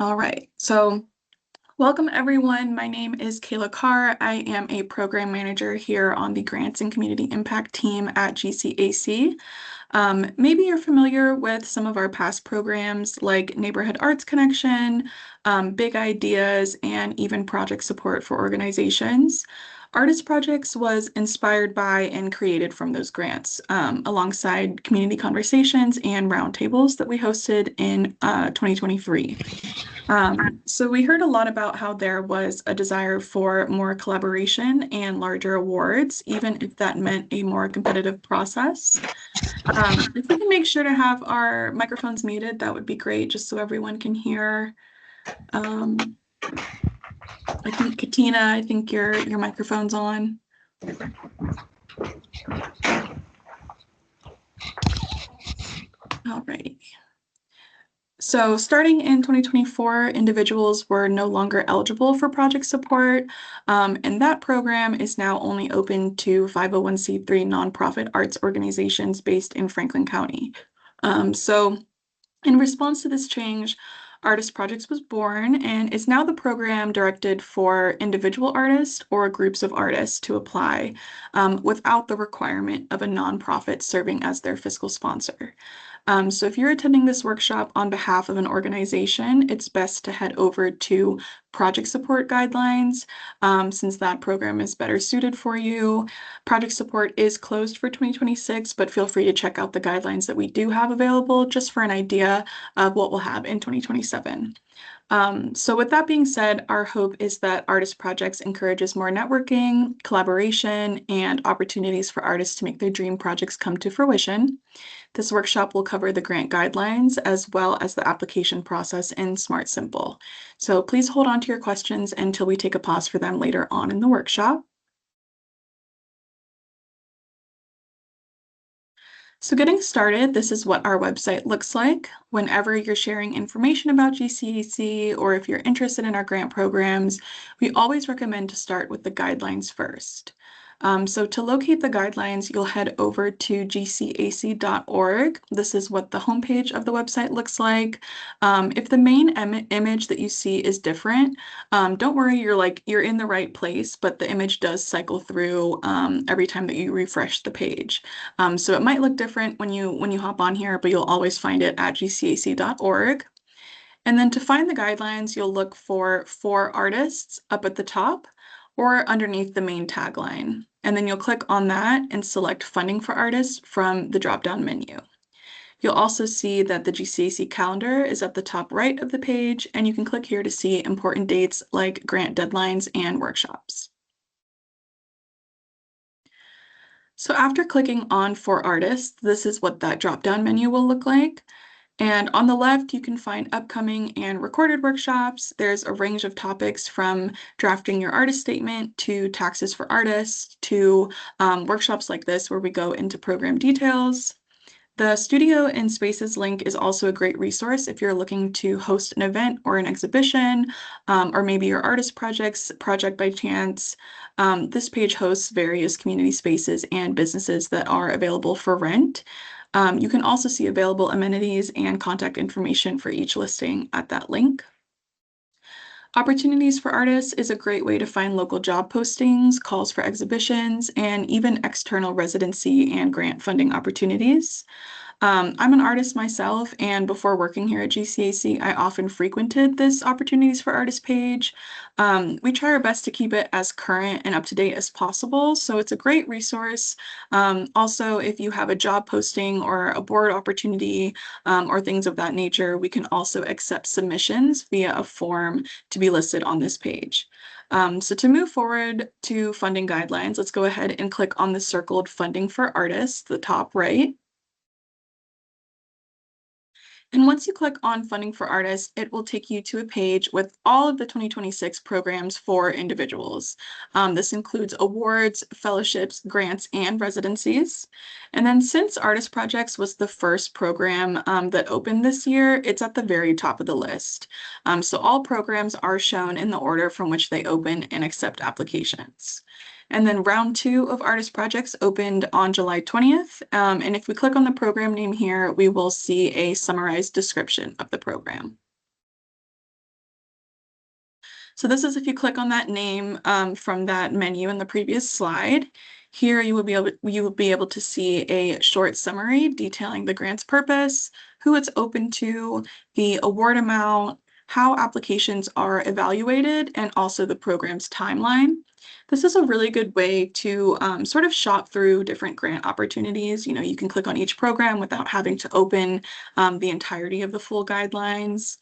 All right, so welcome everyone. My name is kcarr. I am a program manager here on the Grants and Community Impact team at GCAC. Maybe you're familiar with some of our past programs like Neighborhood Arts Connection, Big Ideas, and even project support for organizations. Artist Projects was inspired by and created from those grants, alongside community conversations and roundtables that we hosted in 2023. So we heard a lot about how there was a desire for more collaboration and larger awards, even if that meant a more competitive process. If we can make sure to have our microphones muted, that would be great, just so everyone can hear. I think Katina, I think your microphone's on. Alrighty. So starting in 2024, individuals were no longer eligible for project support, and that program is now only open to 501c3 nonprofit arts organizations based in Franklin County. So in response to this change, Artist Projects was born and is now the program directed for individual artists or groups of artists to apply without the requirement of a nonprofit serving as their fiscal sponsor. So if you're attending this workshop on behalf of an organization, it's best to head over to project support guidelines, since that program is better suited for you. Project support is closed for 2026, but feel free to check out the guidelines that we do have available just for an idea of what we'll have in 2027. So with that being said, our hope is that Artist Projects encourages more networking, collaboration, and opportunities for artists to make their dream projects come to fruition. This workshop will cover the grant guidelines as well as the application process in Smart Simple. So please hold on to your questions until we take a pause for them later on in the workshop. So getting started, this is what our website looks like. Whenever you're sharing information about GCAC or if you're interested in our grant programs, we always recommend to start with the guidelines first. So to locate the guidelines, you'll head over to gcac.org. This is what the homepage of the website looks like. If the main image that you see is different, don't worry, you're in the right place, but the image does cycle through every time that you refresh the page. So it might look different when you hop on here, but you'll always find it at gcac.org. And then to find the guidelines, you'll look for artists up at the top or underneath the main tagline. And then you'll click on that and select funding for artists from the drop-down menu. You'll also see that the GCAC calendar is at the top right of the page, and you can click here to see important dates like grant deadlines and workshops. So after clicking on For Artists, this is what that drop-down menu will look like. And on the left, you can find upcoming and recorded workshops. There's a range of topics from drafting your artist statement to taxes for artists to workshops like this where we go into program details. The Studio and Spaces link is also a great resource if you're looking to host an event or an exhibition, or maybe your artist project by chance. This page hosts various community spaces and businesses that are available for rent. You can also see available amenities and contact information for each listing at that link. Opportunities for Artists is a great way to find local job postings, calls for exhibitions, and even external residency and grant funding opportunities. I'm an artist myself, and before working here at GCAC, I often frequented this Opportunities for Artists page. We try our best to keep it as current and up to date as possible, so it's a great resource. Also, if you have a job posting or a board opportunity or things of that nature, we can also accept submissions via a form to be listed on this page. So to move forward to funding guidelines, let's go ahead and click on the circled Funding for Artists, the top right. And once you click on Funding for Artists, it will take you to a page with all of the 2026 programs for individuals. This includes awards, fellowships, grants, and residencies. And then since Artist Projects was the first program that opened this year, it's at the very top of the list. So all programs are shown in the order from which they open and accept applications. And then round 2 of Artist Projects opened on July 20th. And if we click on the program name here, we will see a summarized description of the program. So this is if you click on that name from that menu in the previous slide. Here you will be able to see a short summary detailing the grant's purpose, who it's open to, the award amount, how applications are evaluated, and also the program's timeline. This is a really good way to sort of shop through different grant opportunities. You know, you can click on each program without having to open the entirety of the full guidelines.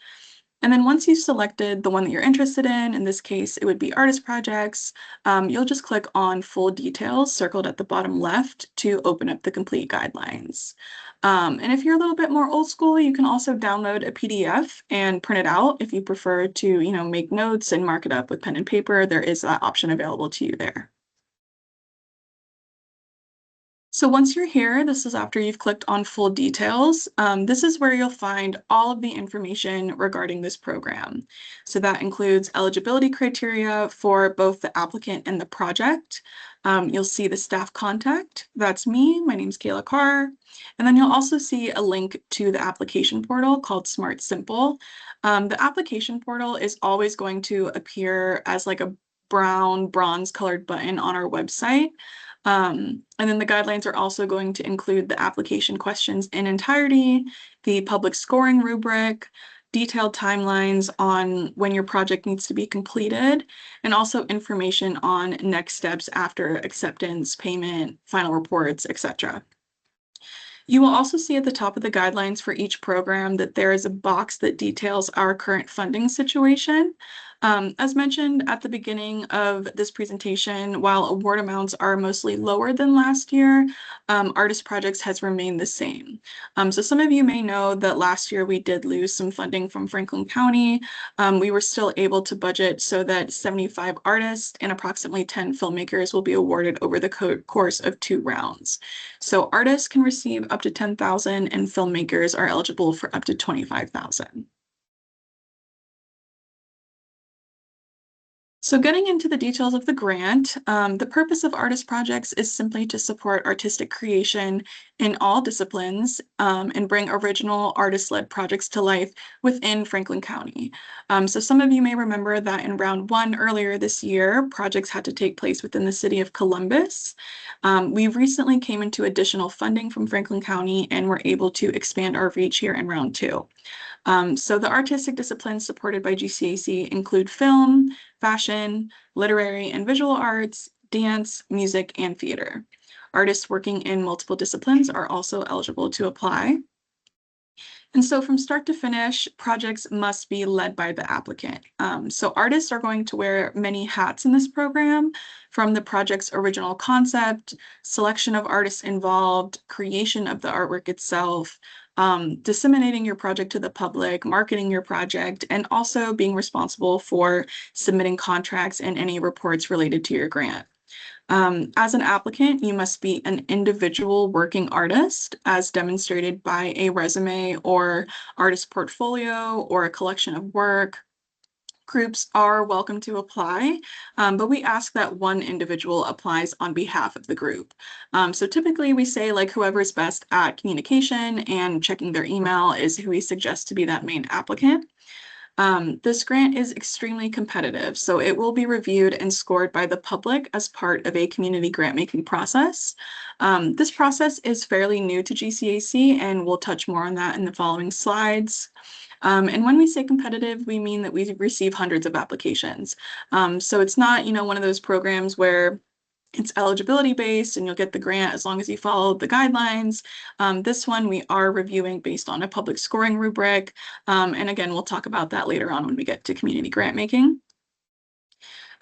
And then once you've selected the one that you're interested in this case, it would be artist projects, you'll just click on full details circled at the bottom left to open up the complete guidelines. And if you're a little bit more old school, you can also download a PDF and print it out if you prefer to, you know, make notes and mark it up with pen and paper. There is that option available to you there. So once you're here, this is after you've clicked on full details. This is where you'll find all of the information regarding this program. So that includes eligibility criteria for both the applicant and the project. You'll see the staff contact. That's me. My name's kcarr. And then you'll also see a link to the application portal called Smart Simple. The application portal is always going to appear as like a brown bronze colored button on our website. And then the guidelines are also going to include the application questions in entirety, the public scoring rubric, detailed timelines on when your project needs to be completed, and also information on next steps after acceptance, payment, final reports, etc. You will also see at the top of the guidelines for each program that there is a box that details our current funding situation. As mentioned at the beginning of this presentation, while award amounts are mostly lower than last year, artist projects has remained the same. So some of you may know that last year we did lose some funding from Franklin County. We were still able to budget so that 75 artists and approximately 10 filmmakers will be awarded over the course of 2 rounds. So artists can receive up to 10,000 and filmmakers are eligible for up to 25,000. So getting into the details of the grant, the purpose of artist projects is simply to support artistic creation in all disciplines and bring original artist-led projects to life within Franklin County. So some of you may remember that in round 1 earlier this year, projects had to take place within the city of Columbus. We recently came into additional funding from Franklin County and were able to expand our reach here in round 2. So the artistic disciplines supported by GCAC include film, fashion, literary and visual arts, dance, music, and theater. Artists working in multiple disciplines are also eligible to apply. And so from start to finish, projects must be led by the applicant. So artists are going to wear many hats in this program, from the project's original concept, selection of artists involved, creation of the artwork itself, disseminating your project to the public, marketing your project, and also being responsible for submitting contracts and any reports related to your grant. As an applicant, you must be an individual working artist as demonstrated by a resume or artist portfolio or a collection of work. Groups are welcome to apply, but we ask that one individual applies on behalf of the group. So typically we say like whoever's best at communication and checking their email is who we suggest to be that main applicant. This grant is extremely competitive, so it will be reviewed and scored by the public as part of a community grant-making process. This process is fairly new to GCAC, and we'll touch more on that in the following slides. And when we say competitive, we mean that we receive hundreds of applications. So it's not, you know, one of those programs where it's eligibility based and you'll get the grant as long as you follow the guidelines. This one we are reviewing based on a public scoring rubric. And again, we'll talk about that later on when we get to community grant making.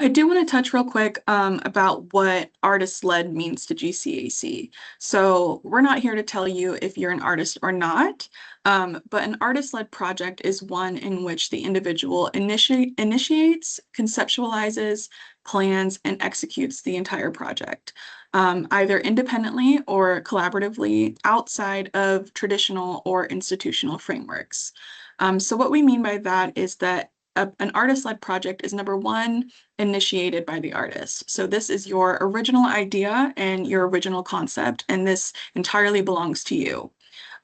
I do want to touch real quick about what artist-led means to GCAC. So we're not here to tell you if you're an artist or not, but an artist-led project is one in which the individual initiates, conceptualizes, plans, and executes the entire project, either independently or collaboratively outside of traditional or institutional frameworks. So what we mean by that is that an artist-led project is number one, initiated by the artist. So this is your original idea and your original concept, and this entirely belongs to you.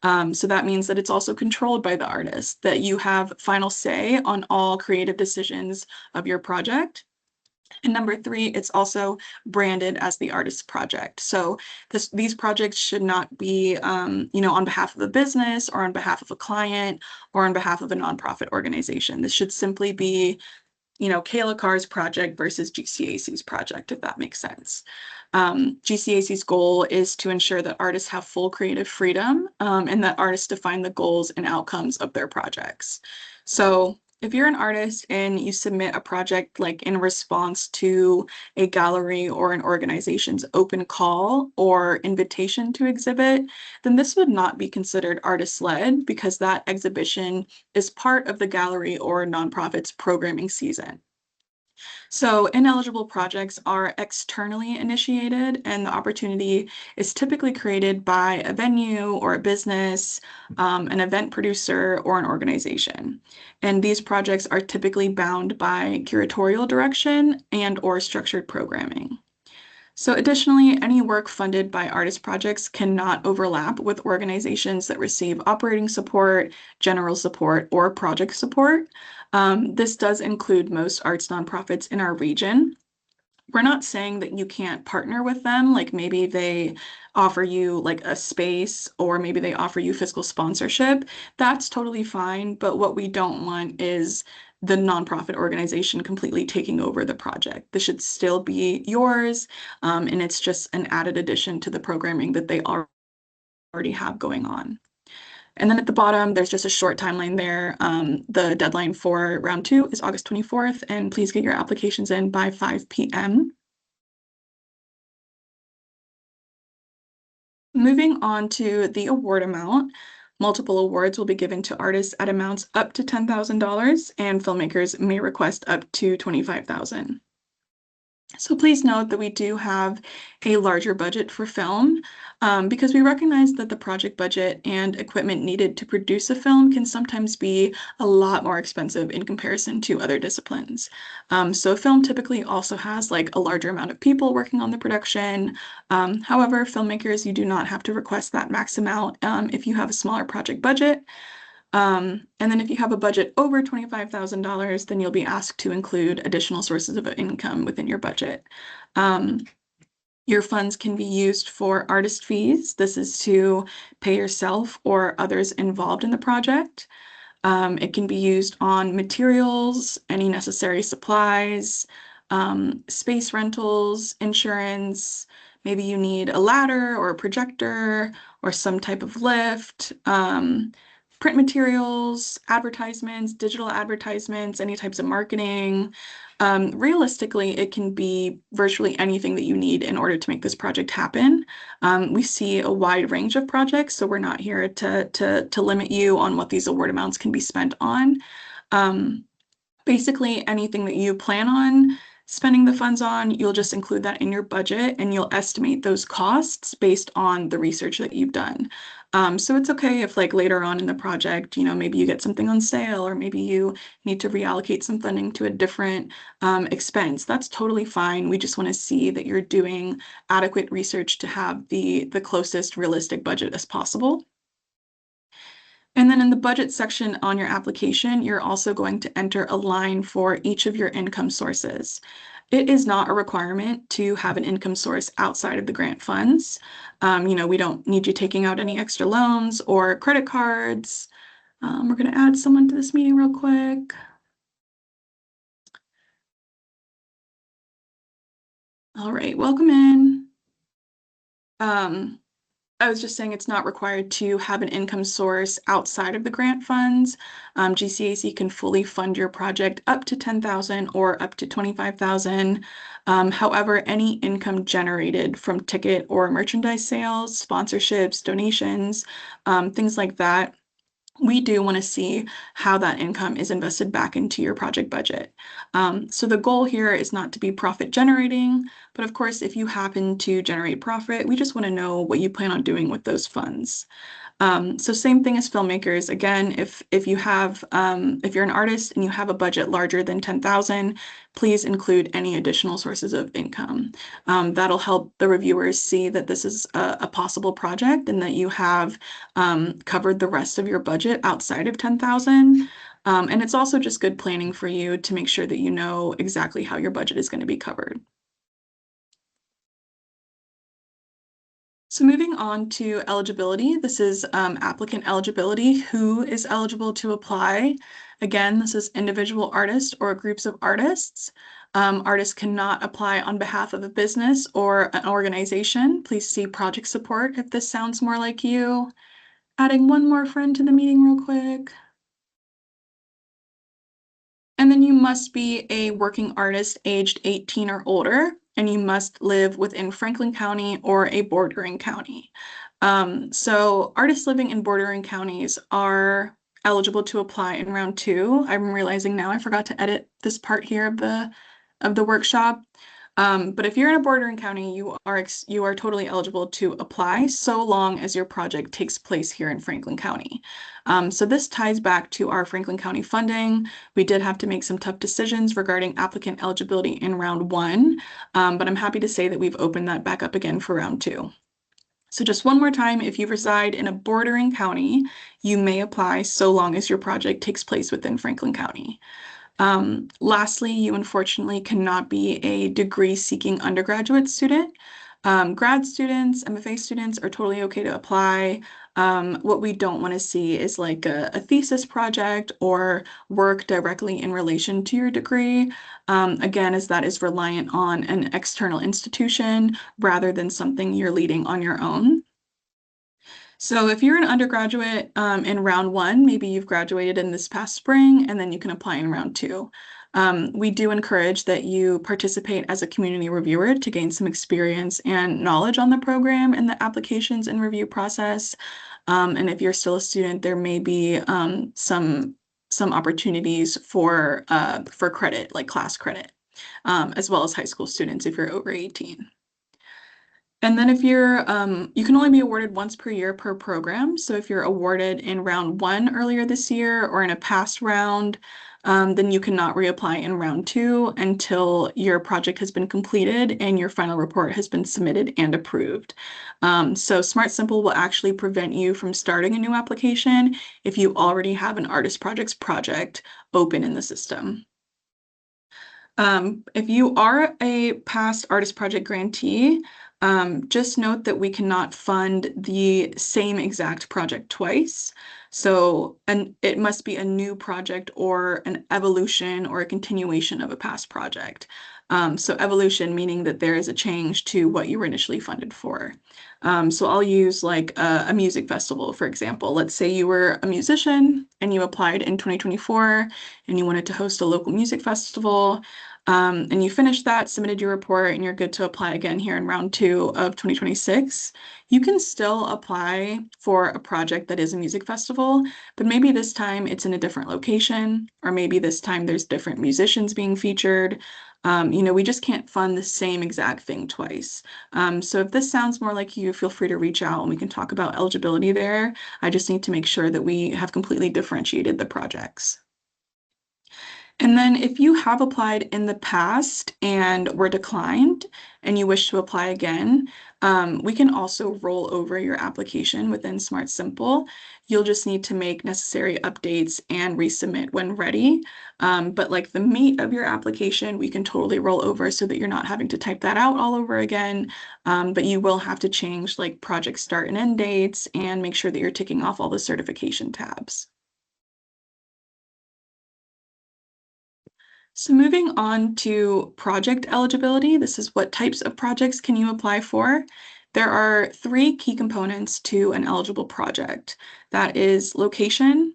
So that means that it's also controlled by the artist, that you have final say on all creative decisions of your project. And number three, it's also branded as the artist's project. So these projects should not be, on behalf of a business or on behalf of a client or on behalf of a nonprofit organization. This should simply be kcarr's project versus GCAC's project, if that makes sense. GCAC's goal is to ensure that artists have full creative freedom and that artists define the goals and outcomes of their projects. So if you're an artist and you submit a project like in response to a gallery or an organization's open call or invitation to exhibit, then this would not be considered artist-led because that exhibition is part of the gallery or nonprofit's programming season. So ineligible projects are externally initiated, and the opportunity is typically created by a venue or a business, an event producer, or an organization. And these projects are typically bound by curatorial direction and or structured programming. So additionally, any work funded by artist projects cannot overlap with organizations that receive operating support, general support, or project support. This does include most arts nonprofits in our region. We're not saying that you can't partner with them, like maybe they offer you like a space or maybe they offer you fiscal sponsorship. That's totally fine, but what we don't want is the nonprofit organization completely taking over the project. This should still be yours, and it's just an added addition to the programming that they already have going on. And then at the bottom, there's just a short timeline there. The deadline for round 2 is August 24th, and please get your applications in by 5 p.m. Moving on to the award amount, multiple awards will be given to artists at amounts up to $10,000, and filmmakers may request up to $25,000. So please note that we do have a larger budget for film because we recognize that the project budget and equipment needed to produce a film can sometimes be a lot more expensive in comparison to other disciplines. So film typically also has like a larger amount of people working on the production. However, filmmakers, you do not have to request that max amount if you have a smaller project budget. And then if you have a budget over $25,000, then you'll be asked to include additional sources of income within your budget. Your funds can be used for artist fees. This is to pay yourself or others involved in the project. It can be used on materials, any necessary supplies, space rentals, insurance. Maybe you need a ladder or a projector or some type of lift. Print materials, advertisements, digital advertisements, any types of marketing. Realistically, it can be virtually anything that you need in order to make this project happen. We see a wide range of projects, so we're not here to limit you on what these award amounts can be spent on. Basically, anything that you plan on spending the funds on, you'll just include that in your budget and you'll estimate those costs based on the research that you've done. So it's okay if like later on in the project, maybe you get something on sale or maybe you need to reallocate some funding to a different expense. That's totally fine. We just want to see that you're doing adequate research to have the closest realistic budget as possible. And then in the budget section on your application, you're also going to enter a line for each of your income sources. It is not a requirement to have an income source outside of the grant funds. We don't need you taking out any extra loans or credit cards. We're going to add someone to this meeting real quick. All right, welcome in. I was just saying it's not required to have an income source outside of the grant funds. GCAC can fully fund your project up to $10,000 or up to $25,000. However, any income generated from ticket or merchandise sales, sponsorships, donations, things like that, we do want to see how that income is invested back into your project budget. So the goal here is not to be profit generating, but of course, if you happen to generate profit, we just want to know what you plan on doing with those funds. So same thing as filmmakers. Again, if you have if you're an artist and you have a budget larger than 10,000, please include any additional sources of income. That'll help the reviewers see that this is a possible project and that you have covered the rest of your budget outside of 10,000. And it's also just good planning for you to make sure that you know exactly how your budget is going to be covered. So moving on to eligibility, this is applicant eligibility. Who is eligible to apply? Again, this is individual artists or groups of artists. Artists cannot apply on behalf of a business or an organization. Please see project support if this sounds more like you. Adding one more friend to the meeting real quick. And then you must be a working artist aged 18 or older, and you must live within Franklin County or a bordering county. So artists living in bordering counties are eligible to apply in round two. I'm realizing now I forgot to edit this part here of the workshop. But if you're in a bordering county, you are totally eligible to apply so long as your project takes place here in Franklin County. So this ties back to our Franklin County funding. We did have to make some tough decisions regarding applicant eligibility in round one, but I'm happy to say that we've opened that back up again for round two. So just one more time, if you reside in a bordering county, you may apply so long as your project takes place within Franklin County. Lastly, you unfortunately cannot be a degree-seeking undergraduate student. Grad students, MFA students are totally okay to apply. What we don't want to see is like a thesis project or work directly in relation to your degree. Again, as that is reliant on an external institution rather than something you're leading on your own. So if you're an undergraduate in round one, maybe you've graduated in this past spring, and then you can apply in round two. We do encourage that you participate as a community reviewer to gain some experience and knowledge on the program and the applications and review process. And if you're still a student, there may be some opportunities for credit, like class credit, as well as high school students if you're over 18. And then if you can only be awarded once per year per program. So if you're awarded in round one earlier this year or in a past round, then you cannot reapply in round two until your project has been completed and your final report has been submitted and approved. So Smart Simple will actually prevent you from starting a new application if you already have an Artist Projects project open in the system. If you are a past Artist Project grantee, just note that we cannot fund the same exact project twice. So it must be a new project or an evolution or a continuation of a past project. So evolution meaning that there is a change to what you were initially funded for. So I'll use like a music festival, for example. Let's say you were a musician and you applied in 2024 and you wanted to host a local music festival. And you finished that, submitted your report, and you're good to apply again here in round two of 2026. You can still apply for a project that is a music festival, but maybe this time it's in a different location, or maybe this time there's different musicians being featured. We just can't fund the same exact thing twice. So if this sounds more like you, feel free to reach out and we can talk about eligibility there. I just need to make sure that we have completely differentiated the projects. And then if you have applied in the past and were declined and you wish to apply again, we can also roll over your application within Smart Simple. You'll just need to make necessary updates and resubmit when ready. But like the meat of your application, we can totally roll over so that you're not having to type that out all over again. But you will have to change like project start and end dates and make sure that you're ticking off all the certification tabs. So moving on to project eligibility, this is what types of projects can you apply for? There are three key components to an eligible project. That is location,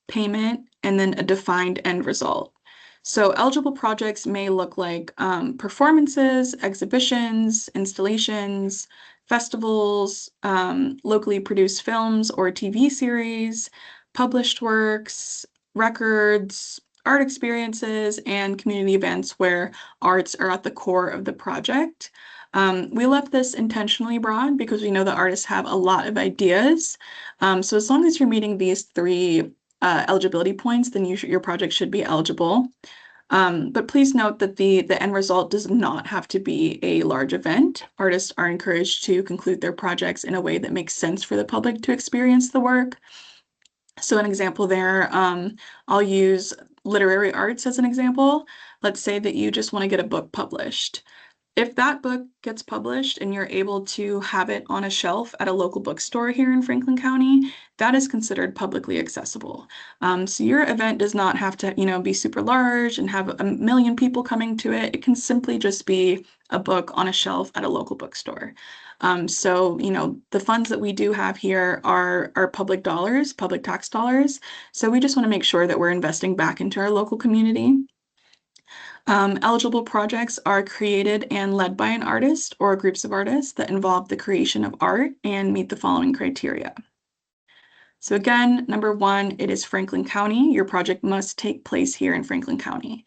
payment, and then a defined end result. So eligible projects may look like performances, exhibitions, installations, festivals, locally produced films or TV series, published works, records, art experiences, and community events where arts are at the core of the project. We left this intentionally broad because we know that artists have a lot of ideas. So as long as you're meeting these three eligibility points, then your project should be eligible. But please note that the end result does not have to be a large event. Artists are encouraged to conclude their projects in a way that makes sense for the public to experience the work. So an example there, I'll use literary arts as an example. Let's say that you just want to get a book published. If that book gets published and you're able to have it on a shelf at a local bookstore here in Franklin County, that is considered publicly accessible. So your event does not have to, be super large and have a million people coming to it. It can simply just be a book on a shelf at a local bookstore. So, the funds that we do have here are public dollars, public tax dollars. So we just want to make sure that we're investing back into our local community. Eligible projects are created and led by an artist or groups of artists that involve the creation of art and meet the following criteria. So again, number one, it is Franklin County. Your project must take place here in Franklin County.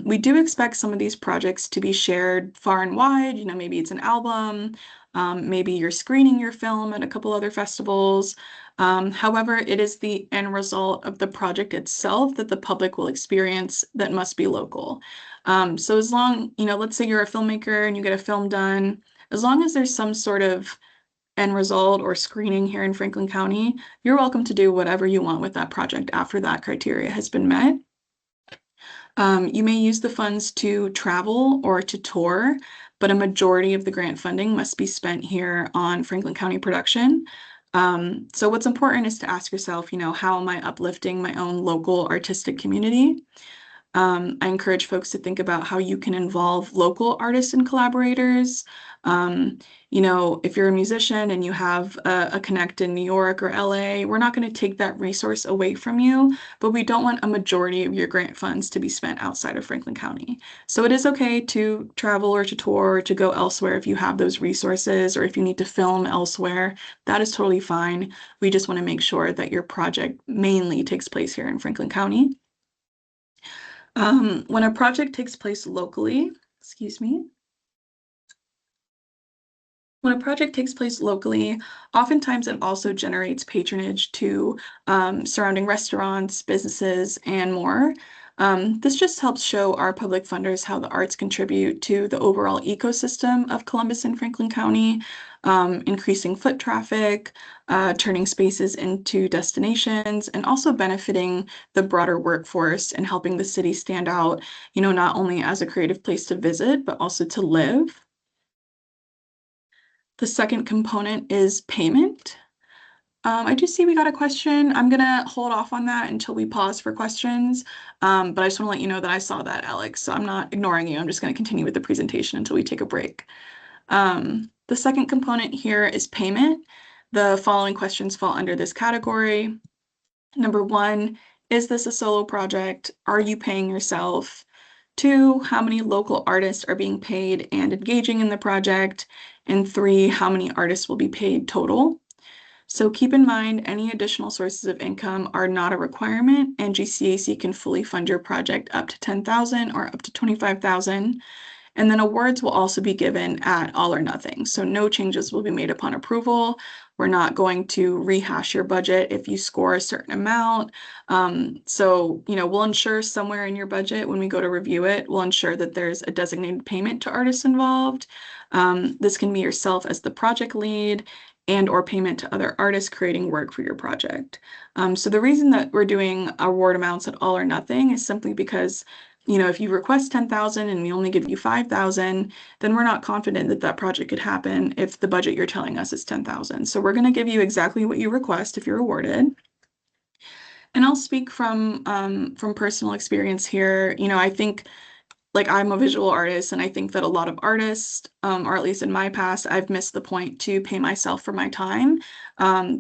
We do expect some of these projects to be shared far and wide. Maybe it's an album, maybe you're screening your film at a couple other festivals. However, it is the end result of the project itself that the public will experience that must be local. So as long, let's say you're a filmmaker and you get a film done, as long as there's some sort of end result or screening here in Franklin County, you're welcome to do whatever you want with that project after that criteria has been met. You may use the funds to travel or to tour, but a majority of the grant funding must be spent here on Franklin County production. So what's important is to ask yourself, how am I uplifting my own local artistic community? I encourage folks to think about how you can involve local artists and collaborators. If you're a musician and you have a connect in New York or LA, we're not going to take that resource away from you, but we don't want a majority of your grant funds to be spent outside of Franklin County. So it is okay to travel or to tour or to go elsewhere if you have those resources or if you need to film elsewhere. That is totally fine. We just want to make sure that your project mainly takes place here in Franklin County. When a project takes place locally, excuse me, when a project takes place locally, oftentimes it also generates patronage to surrounding restaurants, businesses, and more. This just helps show our public funders how the arts contribute to the overall ecosystem of Columbus and Franklin County, increasing foot traffic, turning spaces into destinations, and also benefiting the broader workforce and helping the city stand out, not only as a creative place to visit, but also to live. The second component is payment. I do see we got a question. I'm gonna hold off on that until we pause for questions. But I just want to let you know that I saw that, Alex. So I'm not ignoring you. I'm just going to continue with the presentation until we take a break. The second component here is payment. The following questions fall under this category. Number one, is this a solo project? Are you paying yourself? Two, how many local artists are being paid and engaging in the project? And three, how many artists will be paid total? So keep in mind, any additional sources of income are not a requirement, and GCAC can fully fund your project up to $10,000 or up to $25,000. And then awards will also be given at all or nothing. So no changes will be made upon approval. We're not going to rehash your budget if you score a certain amount. We'll ensure somewhere in your budget when we go to review it, we'll ensure that there's a designated payment to artists involved. This can be yourself as the project lead and or payment to other artists creating work for your project. So the reason that we're doing award amounts at all or nothing is simply because if you request 10,000 and we only give you 5,000, then we're not confident that that project could happen if the budget you're telling us is 10,000. So we're going to give you exactly what you request if you're awarded. And I'll speak from personal experience here. I think I'm a visual artist, and I think that a lot of artists, or at least in my past, I've missed the point to pay myself for my time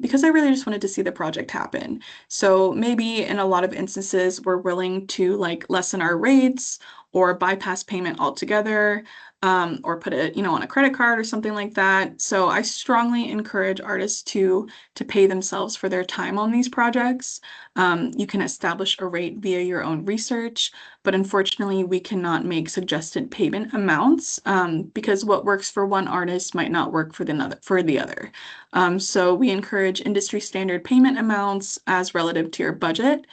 because I really just wanted to see the project happen. So maybe in a lot of instances, we're willing to lessen our rates or bypass payment altogether. or put it, on a credit card or something like that. So I strongly encourage artists to pay themselves for their time on these projects. You can establish a rate via your own research, but unfortunately, we cannot make suggested payment amounts because what works for one artist might not work for the other. So we encourage industry standard payment amounts as relative to your budget.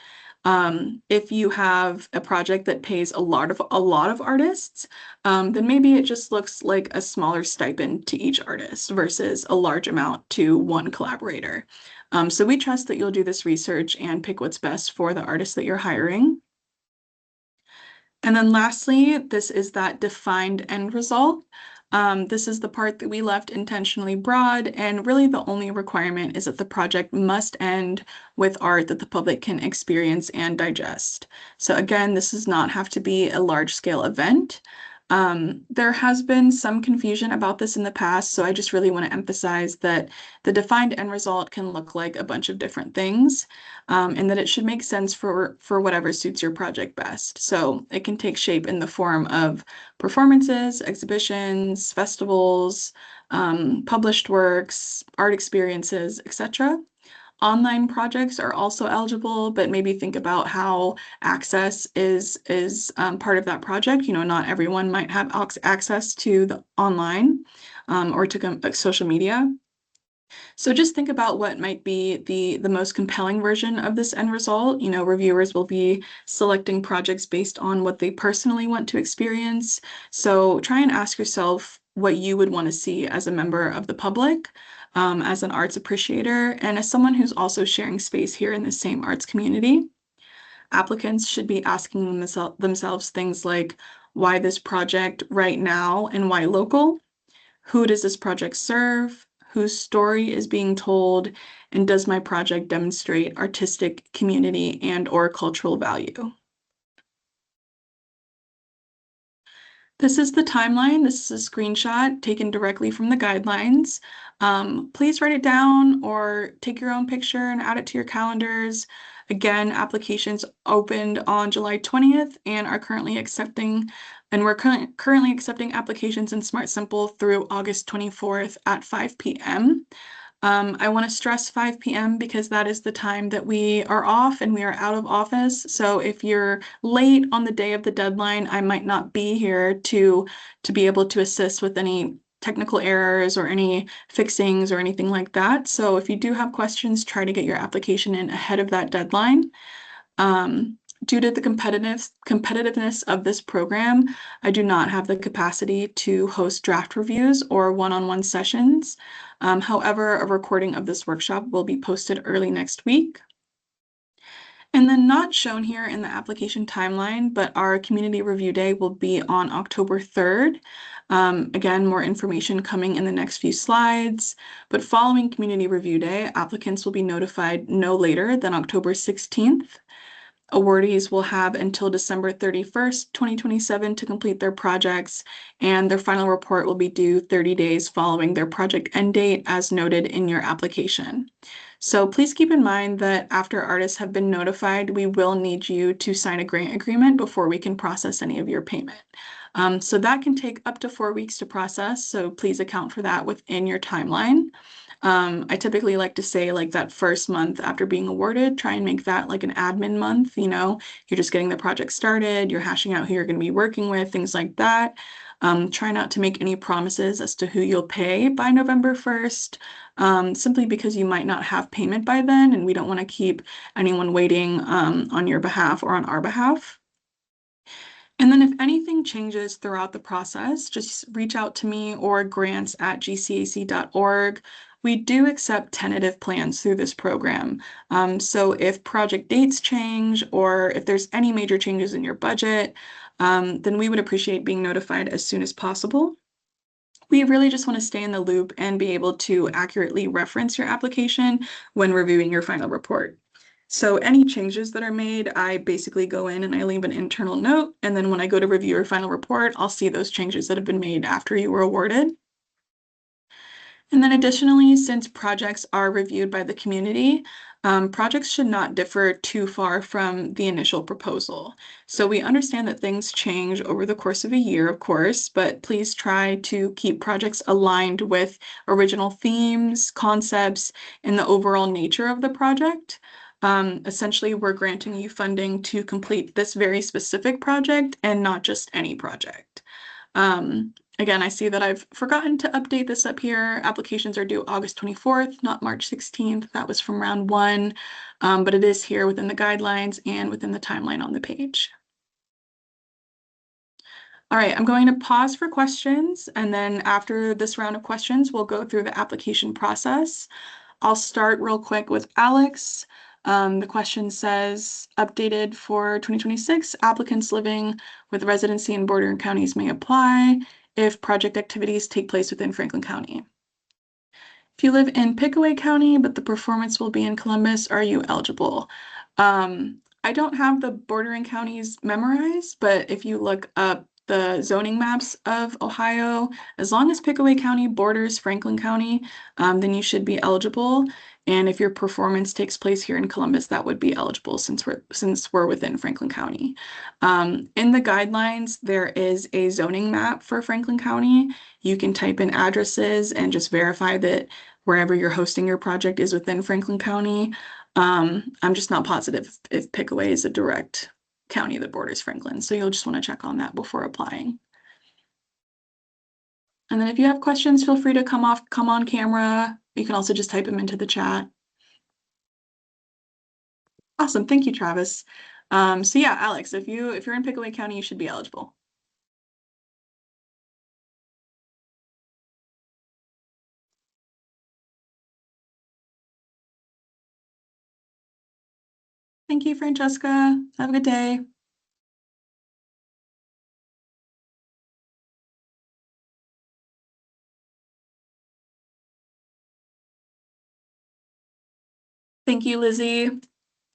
If you have a project that pays a lot of artists, then maybe it just looks like a smaller stipend to each artist versus a large amount to one collaborator. So we trust that you'll do this research and pick what's best for the artist that you're hiring. And then lastly, this is that defined end result. This is the part that we left intentionally broad, and really the only requirement is that the project must end with art that the public can experience and digest. So again, this does not have to be a large-scale event. There has been some confusion about this in the past, so I just really want to emphasize that the defined end result can look like a bunch of different things, and that it should make sense for whatever suits your project best. So it can take shape in the form of performances, exhibitions, festivals, published works, art experiences, etc. Online projects are also eligible, but maybe think about how access is part of that project. Not everyone might have access to the online or to social media. So just think about what might be the most compelling version of this end result. Reviewers will be selecting projects based on what they personally want to experience. So try and ask yourself what you would want to see as a member of the public, as an arts appreciator, and as someone who's also sharing space here in the same arts community. Applicants should be asking themselves things like, why this project right now and why local? Who does this project serve? Whose story is being told? And does my project demonstrate artistic, community, and/or cultural value? This is the timeline. This is a screenshot taken directly from the guidelines. Please write it down or take your own picture and add it to your calendars. Again, applications opened on July 20th and are currently accepting, and we're currently accepting applications in Smart Simple through August 24th at 5 p.m. I want to stress 5 p.m. because that is the time that we are off and we are out of office. So if you're late on the day of the deadline, I might not be here to be able to assist with any technical errors or any fixings or anything like that. So if you do have questions, try to get your application in ahead of that deadline. Due to the competitiveness of this program, I do not have the capacity to host draft reviews or one-on-one sessions. However, a recording of this workshop will be posted early next week. And then not shown here in the application timeline, but our community review day will be on October 3rd. Again, more information coming in the next few slides, but following community review day, applicants will be notified no later than October 16th. Awardees will have until December 31st, 2027 to complete their projects, and their final report will be due 30 days following their project end date as noted in your application. So please keep in mind that after artists have been notified, we will need you to sign a grant agreement before we can process any of your payment. So that can take up to 4 weeks to process, so please account for that within your timeline. I typically like to say like that first month after being awarded, try and make that like an admin month, you're just getting the project started, you're hashing out who you're going to be working with, things like that. Try not to make any promises as to who you'll pay by November 1st, simply because you might not have payment by then, and we don't want to keep anyone waiting on your behalf or on our behalf. And then if anything changes throughout the process, just reach out to me or grants@gcac.org. We do accept tentative plans through this program. So if project dates change or if there's any major changes in your budget, then we would appreciate being notified as soon as possible. We really just want to stay in the loop and be able to accurately reference your application when reviewing your final report. So any changes that are made, I basically go in and I leave an internal note, and then when I go to review your final report, I'll see those changes that have been made after you were awarded. And then additionally, since projects are reviewed by the community, projects should not differ too far from the initial proposal. So we understand that things change over the course of a year, of course, but please try to keep projects aligned with original themes, concepts, and the overall nature of the project. Essentially, we're granting you funding to complete this very specific project and not just any project. Again, I see that I've forgotten to update this up here. Applications are due August 24th, not March 16th. That was from round one, but it is here within the guidelines and within the timeline on the page. All right, I'm going to pause for questions, and then after this round of questions, we'll go through the application process. I'll start real quick with Alex. The question says, updated for 2026, applicants living with residency in bordering counties may apply if project activities take place within Franklin County. If you live in Pickaway County, but the performance will be in Columbus, are you eligible? I don't have the bordering counties memorized, but if you look up the zoning maps of Ohio, as long as Pickaway County borders Franklin County, then you should be eligible. And if your performance takes place here in Columbus, that would be eligible since we're within Franklin County. In the guidelines, there is a zoning map for Franklin County. You can type in addresses and just verify that wherever you're hosting your project is within Franklin County. I'm just not positive if Pickaway is a direct county that borders Franklin, so you'll just want to check on that before applying. And then if you have questions, feel free to come on camera. You can also just type them into the chat. Awesome, thank you, Travis. So yeah, Alex, if you're in Pickaway County, you should be eligible. Thank you, Francesca. Have a good day. Thank you, Lizzie.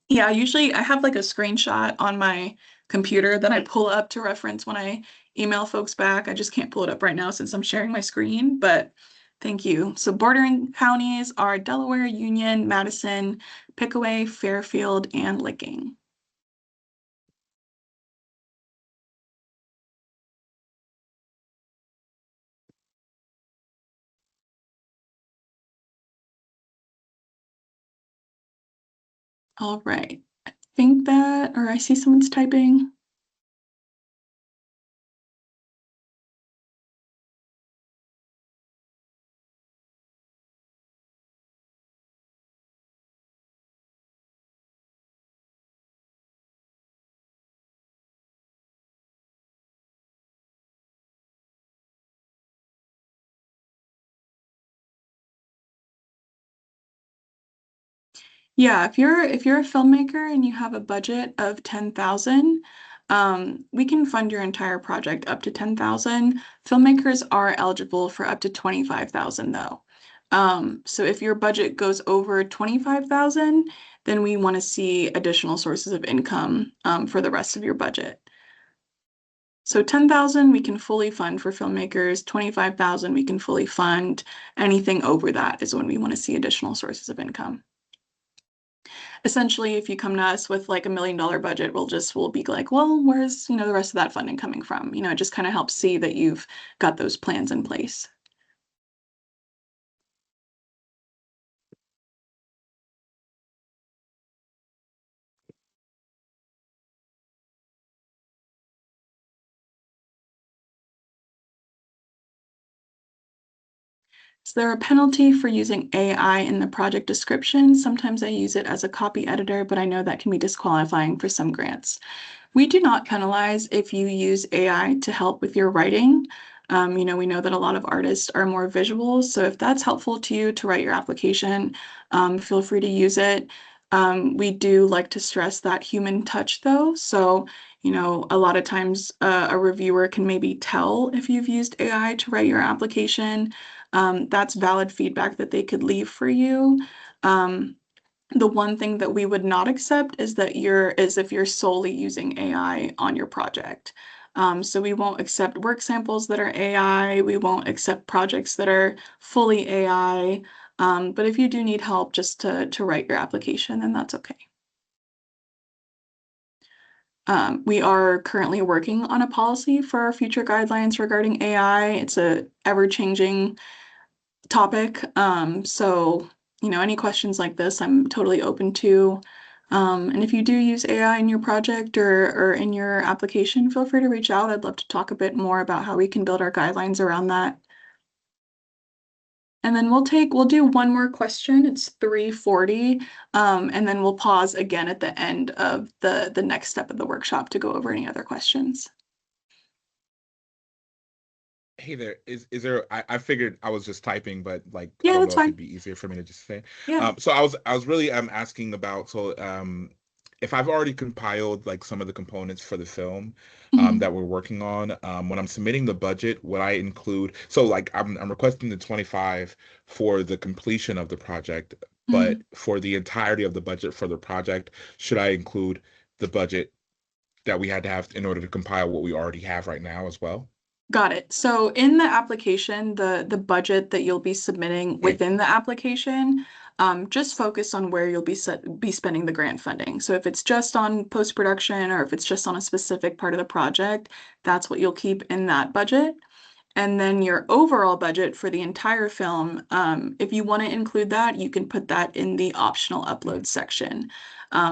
Yeah, usually I have like a screenshot on my computer that I pull up to reference when I email folks back. I just can't pull it up right now since I'm sharing my screen, but thank you. So bordering counties are Delaware, Union, Madison, Pickaway, Fairfield, and Licking. All right. I think that, or I see someone's typing. Yeah, if you're a filmmaker and you have a budget of 10,000, we can fund your entire project up to 10,000. Filmmakers are eligible for up to 25,000 though. So if your budget goes over 25,000, then we want to see additional sources of income for the rest of your budget. So 10,000 we can fully fund for filmmakers, 25,000 we can fully fund. Anything over that is when we want to see additional sources of income. Essentially, if you come to us with like $1 million budget, we'll be like, well, where's, the rest of that funding coming from? It just kind of helps see that you've got those plans in place. Is there a penalty for using AI in the project description? Sometimes I use it as a copy editor, but I know that can be disqualifying for some grants. We do not penalize if you use AI to help with your writing. We know that a lot of artists are more visual, so if that's helpful to you to write your application, feel free to use it. We do like to stress that human touch though, so a lot of times a reviewer can maybe tell if you've used AI to write your application. That's valid feedback that they could leave for you. The one thing that we would not accept is if you're solely using AI on your project. So we won't accept work samples that are AI. We won't accept projects that are fully AI. But if you do need help just to write your application, then that's okay. We are currently working on a policy for our future guidelines regarding AI. It's a ever-changing topic. So, any questions like this, I'm totally open to. And if you do use AI in your project or in your application, feel free to reach out. I'd love to talk a bit more about how we can build our guidelines around that. And then we'll do one more question. It's 3:40. And then we'll pause again at the end of the next step of the workshop to go over any other questions. Hey there, is there? I figured I was just typing, but like I Yeah, don't that's know if fine. it'd be easier for me to just say. Yeah. So I was really asking about if I've already compiled like some of the components for the film Mhm. that we're working on, when I'm submitting the budget, would I include so like I'm requesting the 25 for the completion of the project, but Mhm. for the entirety of the budget for the project, should I include the budget that we had to have in order to compile what we already have right now as well? Got it. So in the application, the budget that you'll be submitting within the application, just focus on where you'll be spending the grant funding. So if it's just on post-production or if it's just on a specific part of the project, that's what you'll keep in that budget. And then your overall budget for the entire film, if you want to include that, you can put that in the optional upload section.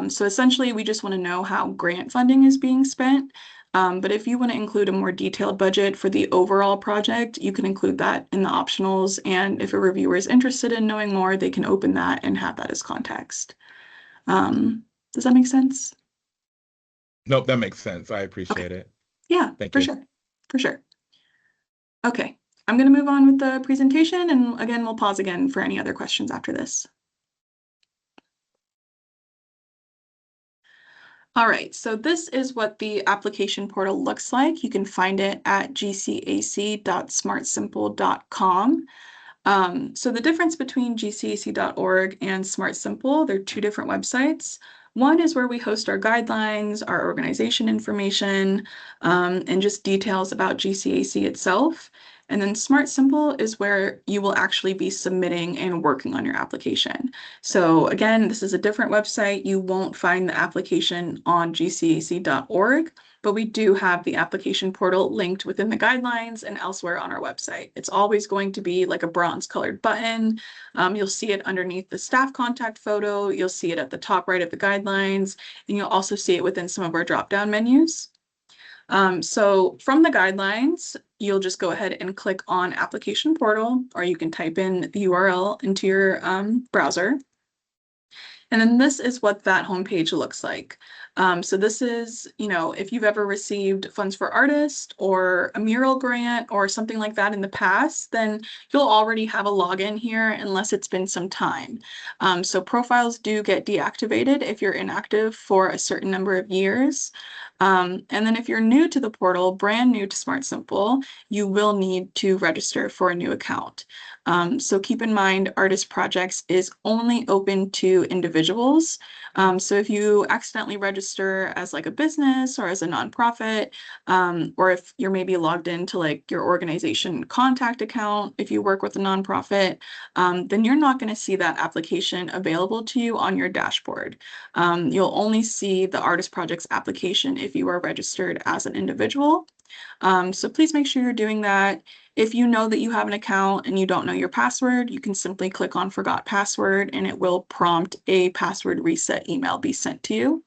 So essentially, we just want to know how grant funding is being spent. But if you want to include a more detailed budget for the overall project, you can include that in the optionals. And if a reviewer is interested in knowing more, they can open that and have that as context. Does that make sense? Nope, that makes sense. I Okay. appreciate it. Yeah, Thank for you. sure. For sure. Okay, I'm going to move on with the presentation, and again, we'll pause again for any other questions after this. All right, so this is what the application portal looks like. You can find it at gcac.smartsimple.com. So the difference between gcac.org and Smart Simple, they're two different websites. One is where we host our guidelines, our organization information, and just details about GCAC itself. And then Smart Simple is where you will actually be submitting and working on your application. So again, this is a different website. You won't find the application on gcac.org, but we do have the application portal linked within the guidelines and elsewhere on our website. It's always going to be like a bronze colored button. You'll see it underneath the staff contact photo. You'll see it at the top right of the guidelines, and you'll also see it within some of our drop-down menus. So from the guidelines, you'll just go ahead and click on application portal, or you can type in the URL into your browser. And then this is what that homepage looks like. So this is, if you've ever received funds for artists or a mural grant or something like that in the past, then you'll already have a login here unless it's been some time. So profiles do get deactivated if you're inactive for a certain number of years. And then if you're new to the portal, brand new to Smart Simple, you will need to register for a new account. So keep in mind, Artist Projects is only open to individuals. So if you accidentally register as like a business or as a nonprofit, or if you're maybe logged into like your organization contact account, if you work with a nonprofit, then you're not going to see that application available to you on your dashboard. You'll only see the Artist Projects application if you are registered as an individual. So please make sure you're doing that. If you know that you have an account and you don't know your password, you can simply click on Forgot Password and it will prompt a password reset email be sent to you.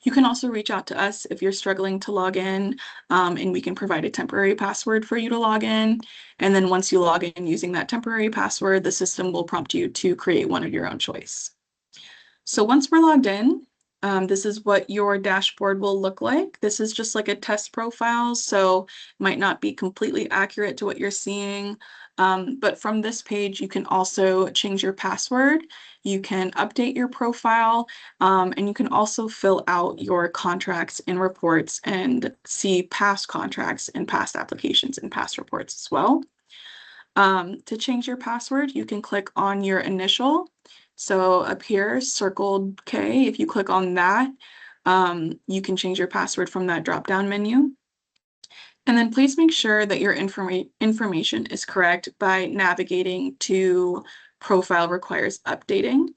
You can also reach out to us if you're struggling to log in, and we can provide a temporary password for you to log in. And then once you log in using that temporary password, the system will prompt you to create one of your own choice. So once we're logged in, this is what your dashboard will look like. This is just like a test profile, so might not be completely accurate to what you're seeing. But from this page, you can also change your password. You can update your profile, and you can also fill out your contracts and reports and see past contracts and past applications and past reports as well. To change your password, you can click on your initial. So up here, circled K, if you click on that, you can change your password from that drop-down menu. And then please make sure that your information is correct by navigating to profile requires updating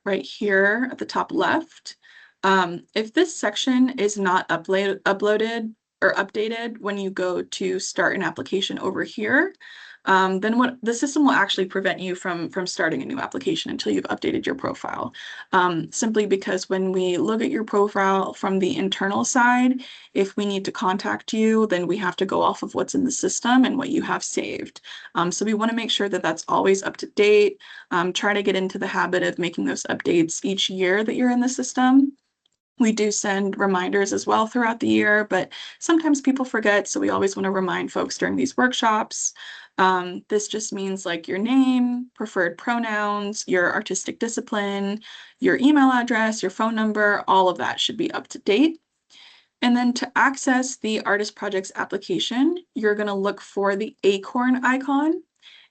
right here at the top left. If this section is not uploaded or updated when you go to start an application over here, then what the system will actually prevent you from starting a new application until you've updated your profile. Simply because when we look at your profile from the internal side, if we need to contact you, then we have to go off of what's in the system and what you have saved. So we want to make sure that that's always up to date. Try to get into the habit of making those updates each year that you're in the system. We do send reminders as well throughout the year, but sometimes people forget, so we always want to remind folks during these workshops. This just means like your name, preferred pronouns, your artistic discipline, your email address, your phone number, all of that should be up to date. And then to access the Artist Projects application, you're going to look for the acorn icon,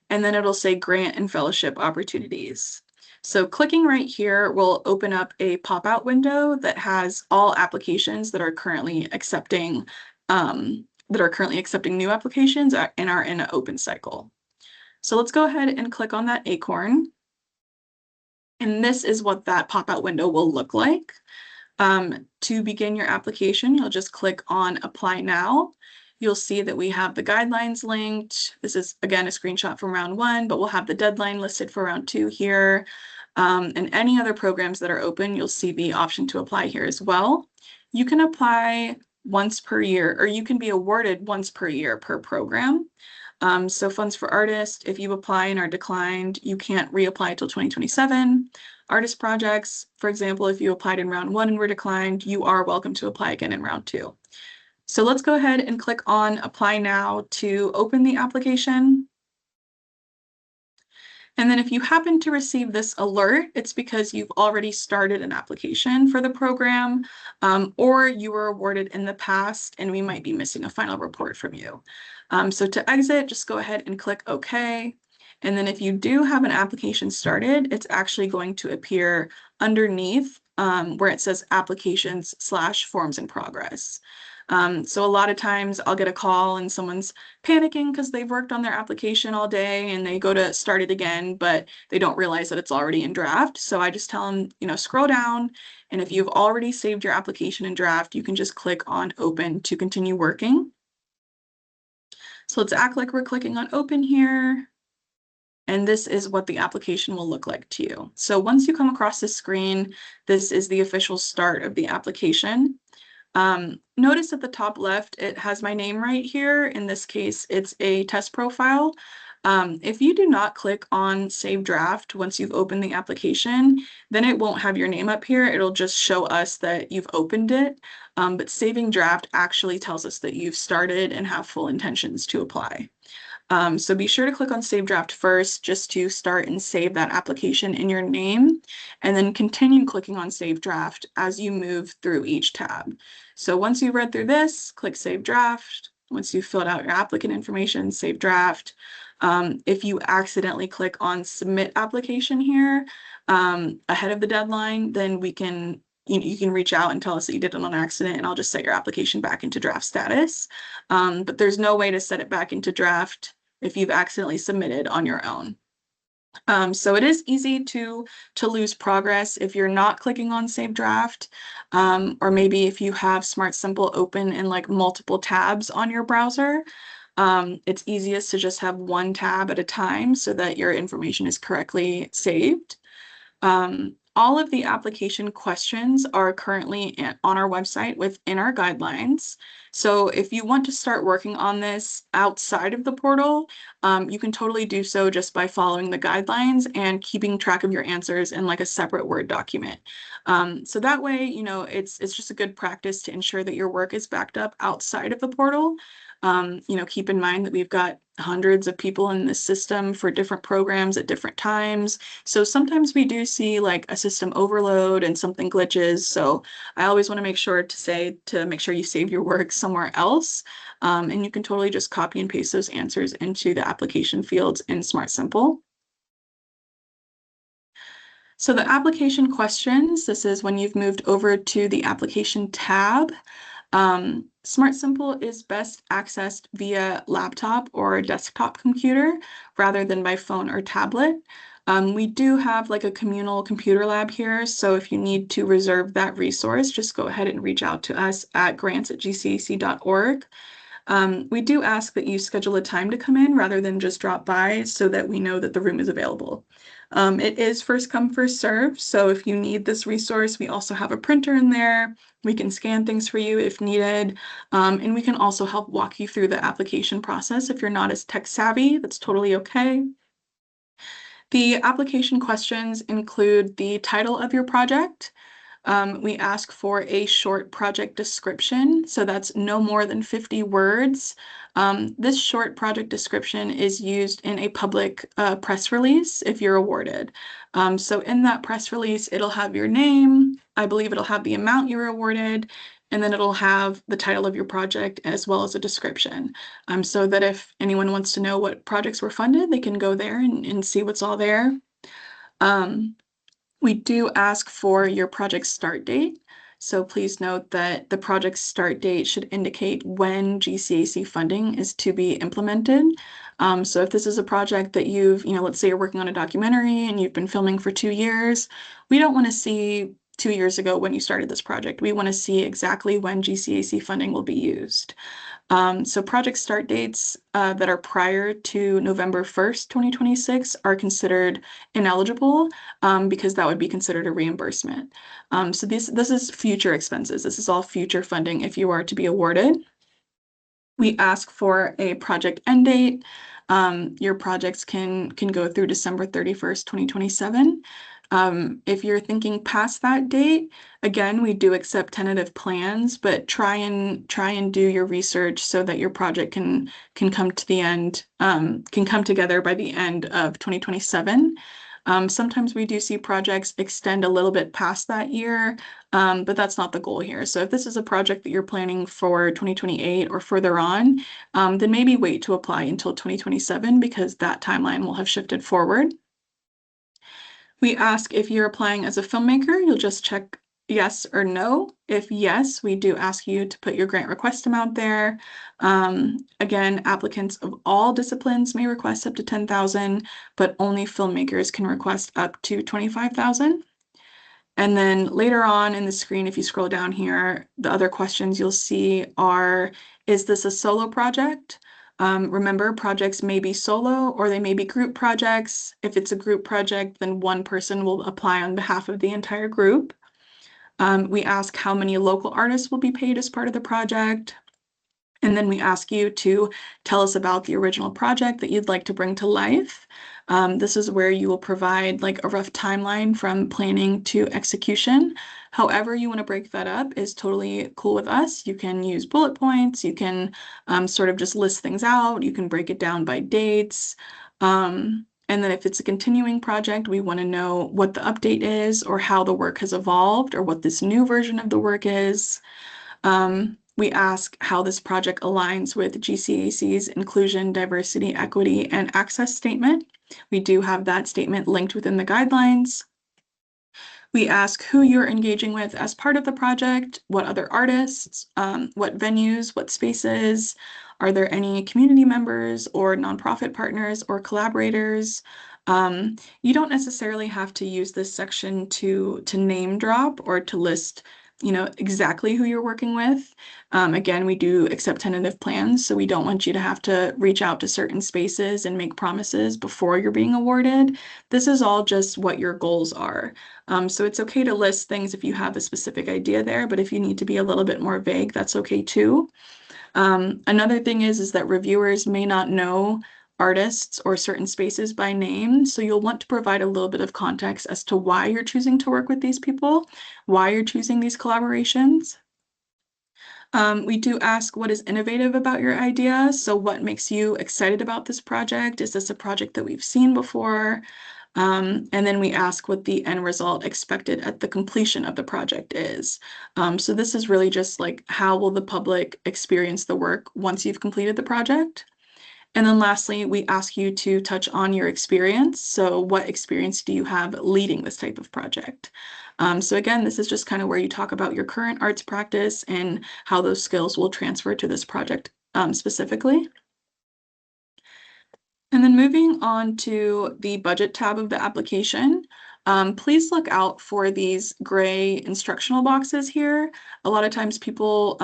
and then it'll say grant and fellowship opportunities. So clicking right here will open up a pop-out window that has all applications that are currently accepting new applications and are in an open cycle. So let's go ahead and click on that acorn. And this is what that pop-out window will look like. To begin your application, you'll just click on Apply Now. You'll see that we have the guidelines linked. This is, again, a screenshot from round 1, but we'll have the deadline listed for round 2 here. And any other programs that are open, you'll see the option to apply here as well. You can apply once per year, or you can be awarded once per year per program. So Funds for Artists, if you apply and are declined, you can't reapply till 2027. Artist projects, for example, if you applied in round 1 and were declined, you are welcome to apply again in round 2. So let's go ahead and click on Apply Now to open the application. And then if you happen to receive this alert, it's because you've already started an application for the program, or you were awarded in the past and we might be missing a final report from you. So to exit, just go ahead and click OK. And then if you do have an application started, it's actually going to appear underneath where it says applications/forms in progress. So a lot of times I'll get a call and someone's panicking because they've worked on their application all day and they go to start it again, but they don't realize that it's already in draft. So I just tell them, scroll down. And if you've already saved your application in draft, you can just click on open to continue working. So let's act like we're clicking on open here. And this is what the application will look like to you. So once you come across this screen, this is the official start of the application. Notice at the top left, it has my name right here. In this case, it's a test profile. If you do not click on Save Draft once you've opened the application, then it won't have your name up here. It'll just show us that you've opened it. But saving draft actually tells us that you've started and have full intentions to apply. So be sure to click on Save Draft first just to start and save that application in your name, and then continue clicking on Save Draft as you move through each tab. So once you've read through this, click Save Draft. Once you've filled out your applicant information, Save Draft. If you accidentally click on Submit Application here ahead of the deadline, then you can reach out and tell us that you did it on accident, and I'll just set your application back into draft status. But there's no way to set it back into draft if you've accidentally submitted on your own. So it is easy to lose progress if you're not clicking on Save Draft, or maybe if you have Smart Simple open in like multiple tabs on your browser. It's easiest to just have one tab at a time so that your information is correctly saved. All of the application questions are currently on our website within our guidelines. So if you want to start working on this outside of the portal, you can totally do so just by following the guidelines and keeping track of your answers in like a separate Word document. So that way, it's just a good practice to ensure that your work is backed up outside of the portal. Keep in mind that we've got hundreds of people in this system for different programs at different times. So sometimes we do see like a system overload and something glitches. So I always want to make sure to make sure you save your work somewhere else. And you can totally just copy and paste those answers into the application fields in Smart Simple. So the application questions, this is when you've moved over to the application tab. Smart Simple is best accessed via laptop or desktop computer rather than by phone or tablet. We do have like a communal computer lab here, so if you need to reserve that resource, just go ahead and reach out to us at grants@gcac.org. We do ask that you schedule a time to come in rather than just drop by so that we know that the room is available. It is first come, first serve. So if you need this resource, we also have a printer in there. We can scan things for you if needed. And we can also help walk you through the application process. If you're not as tech savvy, that's totally okay. The application questions include the title of your project. We ask for a short project description, so that's no more than 50 words. This short project description is used in a public press release if you're awarded. So in that press release, it'll have your name, I believe it'll have the amount you were awarded, and then it'll have the title of your project as well as a description. So that if anyone wants to know what projects were funded, they can go there and see what's all there. Um, we do ask for your project start date. So please note that the project start date should indicate when GCAC funding is to be implemented. So if this is a project that let's say you're working on a documentary and you've been filming for 2 years, we don't want to see 2 years ago when you started this project. We want to see exactly when GCAC funding will be used. So project start dates that are prior to November 1st, 2026 are considered ineligible because that would be considered a reimbursement. So this is future expenses. This is all future funding if you are to be awarded. We ask for a project end date. Your projects can go through December 31st, 2027. If you're thinking past that date, again, we do accept tentative plans, but try and do your research so that your project can come to the end, can come together by the end of 2027. Sometimes we do see projects extend a little bit past that year, but that's not the goal here. So if this is a project that you're planning for 2028 or further on, then maybe wait to apply until 2027 because that timeline will have shifted forward. We ask if you're applying as a filmmaker, you'll just check yes or no. If yes, we do ask you to put your grant request amount there. Again, applicants of all disciplines may request up to 10,000, but only filmmakers can request up to 25,000. And then later on in the screen, if you scroll down here, the other questions you'll see are, is this a solo project? Remember, projects may be solo or they may be group projects. If it's a group project, then one person will apply on behalf of the entire group. We ask how many local artists will be paid as part of the project. And then we ask you to tell us about the original project that you'd like to bring to life. This is where you will provide like a rough timeline from planning to execution. However you want to break that up is totally cool with us. You can use bullet points. You can sort of just list things out. You can break it down by dates. And then if it's a continuing project, we want to know what the update is or how the work has evolved or what this new version of the work is. We ask how this project aligns with GCAC's Inclusion, Diversity, Equity, and Access statement. We do have that statement linked within the guidelines. We ask who you're engaging with as part of the project, what other artists, what venues, what spaces, are there any community members or nonprofit partners or collaborators? You don't necessarily have to use this section to name drop or to list exactly who you're working with. Again, we do accept tentative plans, so we don't want you to have to reach out to certain spaces and make promises before you're being awarded. This is all just what your goals are. So it's okay to list things if you have a specific idea there, but if you need to be a little bit more vague, that's okay too. Another thing is that reviewers may not know artists or certain spaces by name, so you'll want to provide a little bit of context as to why you're choosing to work with these people, why you're choosing these collaborations. We do ask what is innovative about your idea. So what makes you excited about this project? Is this a project that we've seen before? And then we ask what the end result expected at the completion of the project is. So this is really just like how will the public experience the work once you've completed the project? And then lastly, we ask you to touch on your experience. So what experience do you have leading this type of project? So again, this is just kind of where you talk about your current arts practice and how those skills will transfer to this project specifically. And then moving on to the budget tab of the application, please look out for these gray instructional boxes here. A lot of times people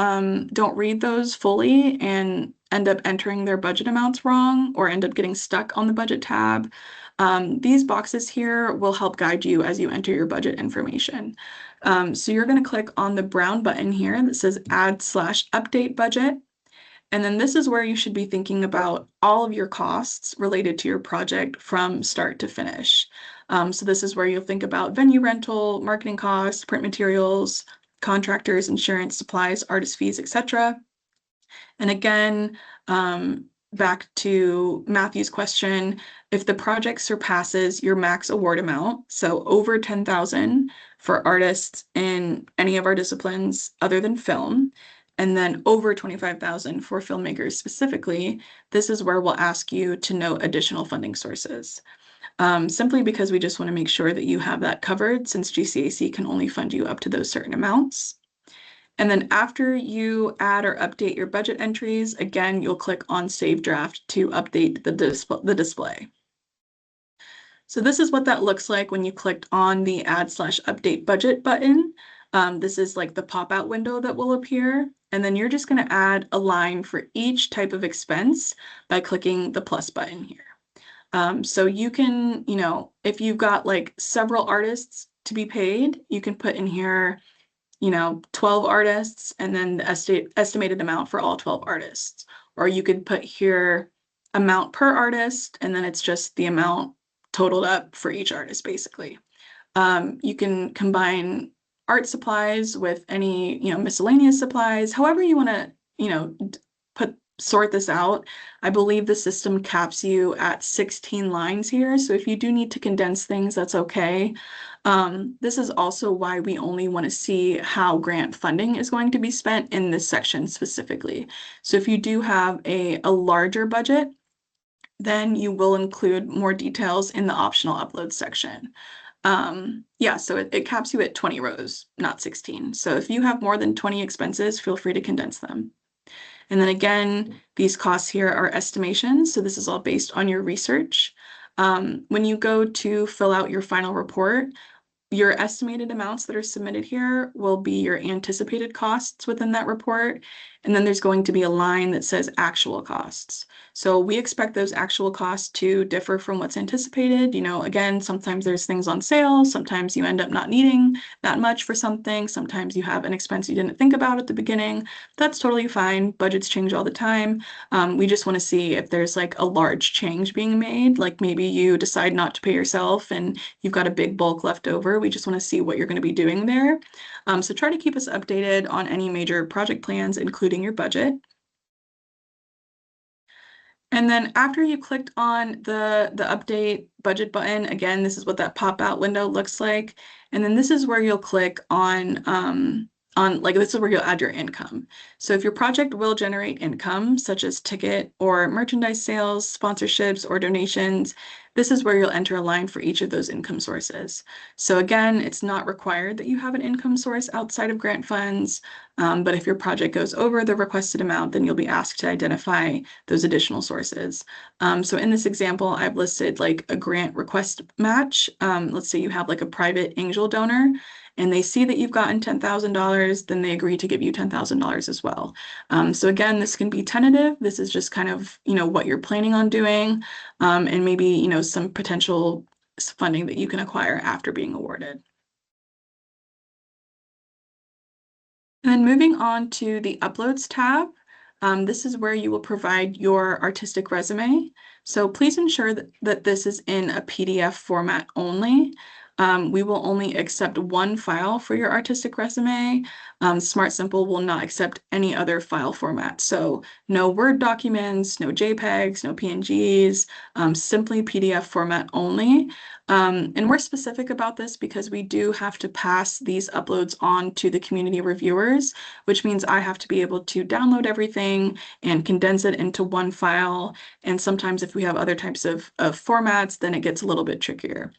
don't read those fully and end up entering their budget amounts wrong or end up getting stuck on the budget tab. These boxes here will help guide you as you enter your budget information. So you're going to click on the brown button here that says Add/Update Budget. And then this is where you should be thinking about all of your costs related to your project from start to finish. So this is where you'll think about venue rental, marketing costs, print materials, contractors, insurance, supplies, artist fees, etc. And again, back to Matthew's question, if the project surpasses your max award amount, so over 10,000 for artists in any of our disciplines other than film, and then over 25,000 for filmmakers specifically, this is where we'll ask you to note additional funding sources. Simply because we just want to make sure that you have that covered since GCAC can only fund you up to those certain amounts. And then after you add or update your budget entries, again, you'll click on Save Draft to update the display. So this is what that looks like when you clicked on the Add/Update Budget button. This is like the pop-out window that will appear. And then you're just going to add a line for each type of expense by clicking the plus button here. So you can, if you've got like several artists to be paid, you can put in here 12 artists and then the estimated amount for all 12 artists. Or you could put here amount per artist, and then it's just the amount totaled up for each artist, basically. You can combine art supplies with any, miscellaneous supplies, however you want to, sort this out. I believe the system caps you at 16 lines here. So if you do need to condense things, that's okay. This is also why we only want to see how grant funding is going to be spent in this section specifically. So if you do have a larger budget, then you will include more details in the optional upload section. So it caps you at 20 rows, not 16. So if you have more than 20 expenses, feel free to condense them. And then again, these costs here are estimations. So this is all based on your research. When you go to fill out your final report, your estimated amounts that are submitted here will be your anticipated costs within that report. And then there's going to be a line that says actual costs. So we expect those actual costs to differ from what's anticipated. Again, sometimes there's things on sale. Sometimes you end up not needing that much for something. Sometimes you have an expense you didn't think about at the beginning. That's totally fine. Budgets change all the time. We just want to see if there's like a large change being made, like maybe you decide not to pay yourself and you've got a big bulk left over. We just want to see what you're going to be doing there. So try to keep us updated on any major project plans, including your budget. And then after you clicked on the update budget button, again, this is what that pop-out window looks like. And then this is where you'll click on this is where you'll add your income. So if your project will generate income, such as ticket or merchandise sales, sponsorships, or donations, this is where you'll enter a line for each of those income sources. So again, it's not required that you have an income source outside of grant funds, but if your project goes over the requested amount, then you'll be asked to identify those additional sources. So in this example, I've listed like a grant request match. Let's say you have like a private angel donor, and they see that you've gotten $10,000, then they agree to give you $10,000 as well. So again, this can be tentative. This is just kind of, what you're planning on doing, and maybe, some potential funding that you can acquire after being awarded. And then moving on to the Uploads tab, this is where you will provide your artistic resume. So please ensure that this is in a PDF format only. We will only accept one file for your artistic resume. Smart Simple will not accept any other file format. So no Word documents, no JPEGs, no PNGs, simply PDF format only. And we're specific about this because we do have to pass these uploads on to the community reviewers, which means I have to be able to download everything and condense it into one file. And sometimes if we have other types of formats, then it gets a little bit trickier.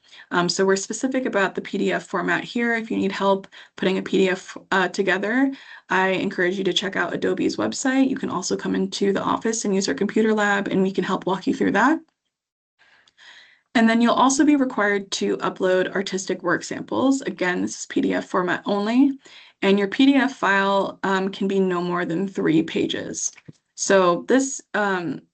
So we're specific about the PDF format here. If you need help putting a PDF together, I encourage you to check out Adobe's website. You can also come into the office and use our computer lab, and we can help walk you through that. And then you'll also be required to upload artistic work samples. Again, this is PDF format only, and your PDF file can be no more than 3 pages. So this,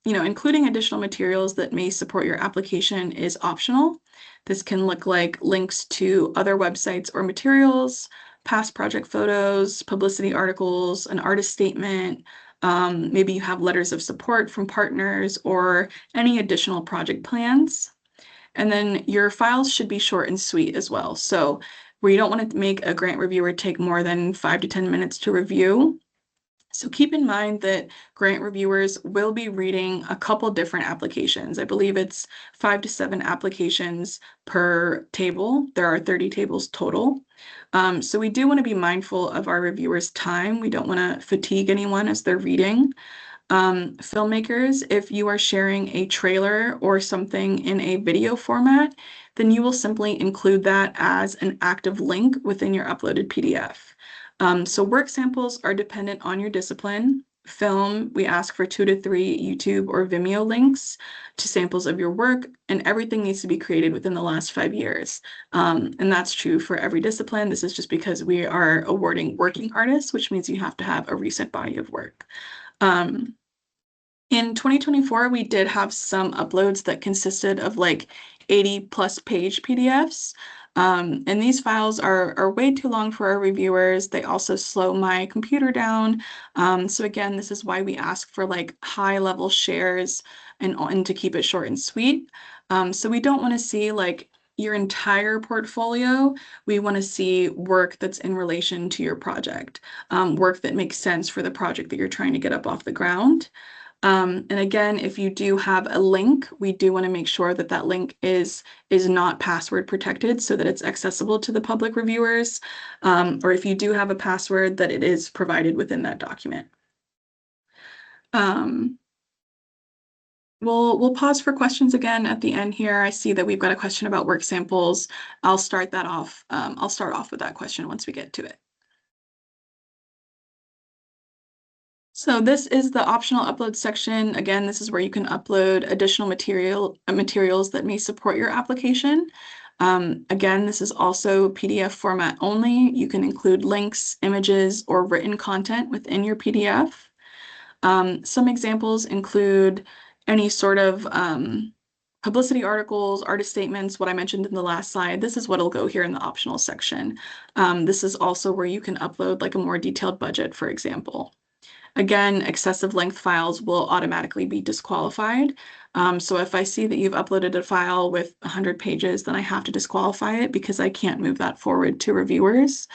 including additional materials that may support your application is optional. This can look like links to other websites or materials, past project photos, publicity articles, an artist statement. Maybe you have letters of support from partners or any additional project plans. And then your files should be short and sweet as well. So where you don't want to make a grant reviewer take more than 5 to 10 minutes to review. So keep in mind that grant reviewers will be reading a couple different applications. I believe it's 5 to 7 applications per table. There are 30 tables total. So we do want to be mindful of our reviewers' time. We don't want to fatigue anyone as they're reading. Filmmakers, if you are sharing a trailer or something in a video format, then you will simply include that as an active link within your uploaded PDF. So work samples are dependent on your discipline. Film, we ask for 2 to 3 YouTube or Vimeo links to samples of your work, and everything needs to be created within the last 5 years. And that's true for every discipline. This is just because we are awarding working artists, which means you have to have a recent body of work. In 2024, we did have some uploads that consisted of like 80 plus page PDFs. And these files are way too long for our reviewers. They also slow my computer down. So again, this is why we ask for like high level shares and to keep it short and sweet. So we don't want to see like your entire portfolio. We want to see work that's in relation to your project, work that makes sense for the project that you're trying to get up off the ground. And again, if you do have a link, we do want to make sure that that link is not password protected so that it's accessible to the public reviewers. Or if you do have a password, that it is provided within that document. Um, we'll pause for questions again at the end here. I see that we've got a question about work samples. I'll start that off. I'll start off with that question once we get to it. So this is the optional upload section. Again, this is where you can upload additional materials that may support your application. Again, this is also PDF format only. You can include links, images, or written content within your PDF. Some examples include any sort of publicity articles, artist statements, what I mentioned in the last slide. This is what'll go here in the optional section. This is also where you can upload like a more detailed budget, for example. Again, excessive length files will automatically be disqualified. So if I see that you've uploaded a file with 100 pages, then I have to disqualify it because I can't move that forward to reviewers.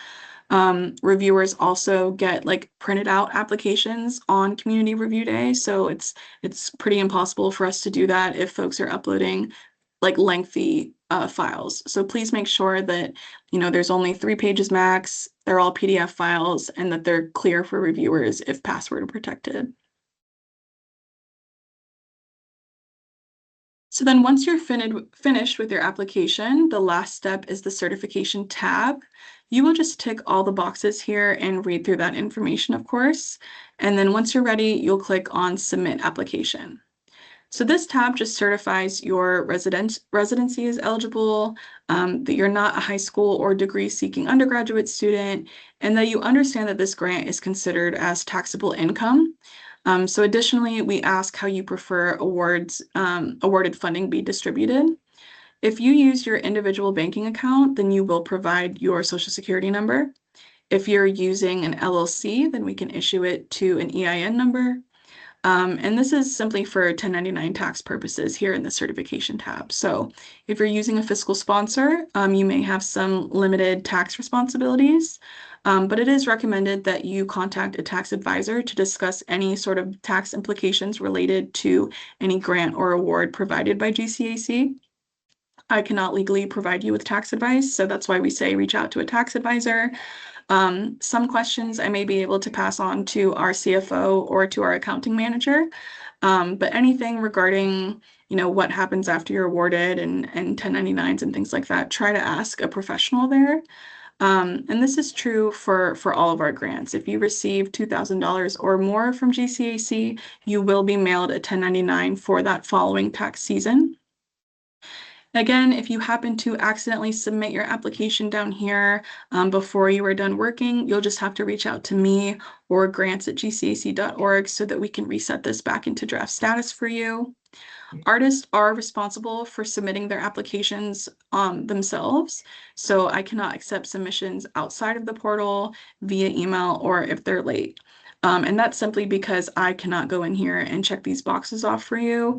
Reviewers also get like printed out applications on community review day. So it's pretty impossible for us to do that if folks are uploading like lengthy files. So please make sure that, there's only 3 pages max, they're all PDF files, and that they're clear for reviewers if password protected. So then once you're finished with your application, the last step is the certification tab. You will just tick all the boxes here and read through that information, of course. And then once you're ready, you'll click on Submit Application. So this tab just certifies your residency is eligible, that you're not a high school or degree seeking undergraduate student, and that you understand that this grant is considered as taxable income. So additionally, we ask how you prefer awarded funding be distributed. If you use your individual banking account, then you will provide your social security number. If you're using an LLC, then we can issue it to an EIN number. And this is simply for 1099 tax purposes here in the certification tab. So if you're using a fiscal sponsor, you may have some limited tax responsibilities, but it is recommended that you contact a tax advisor to discuss any sort of tax implications related to any grant or award provided by GCAC. I cannot legally provide you with tax advice, so that's why we say reach out to a tax advisor. Some questions I may be able to pass on to our CFO or to our accounting manager, but anything regarding, what happens after you're awarded and 1099s and things like that, try to ask a professional there. And this is true for all of our grants. If you receive $2,000 or more from GCAC, you will be mailed a 1099 for that following tax season. Again, if you happen to accidentally submit your application down here before you are done working, you'll just have to reach out to me or grants@gcac.org so that we can reset this back into draft status for you. Artists are responsible for submitting their applications themselves, so I cannot accept submissions outside of the portal via email or if they're late. And that's simply because I cannot go in here and check these boxes off for you.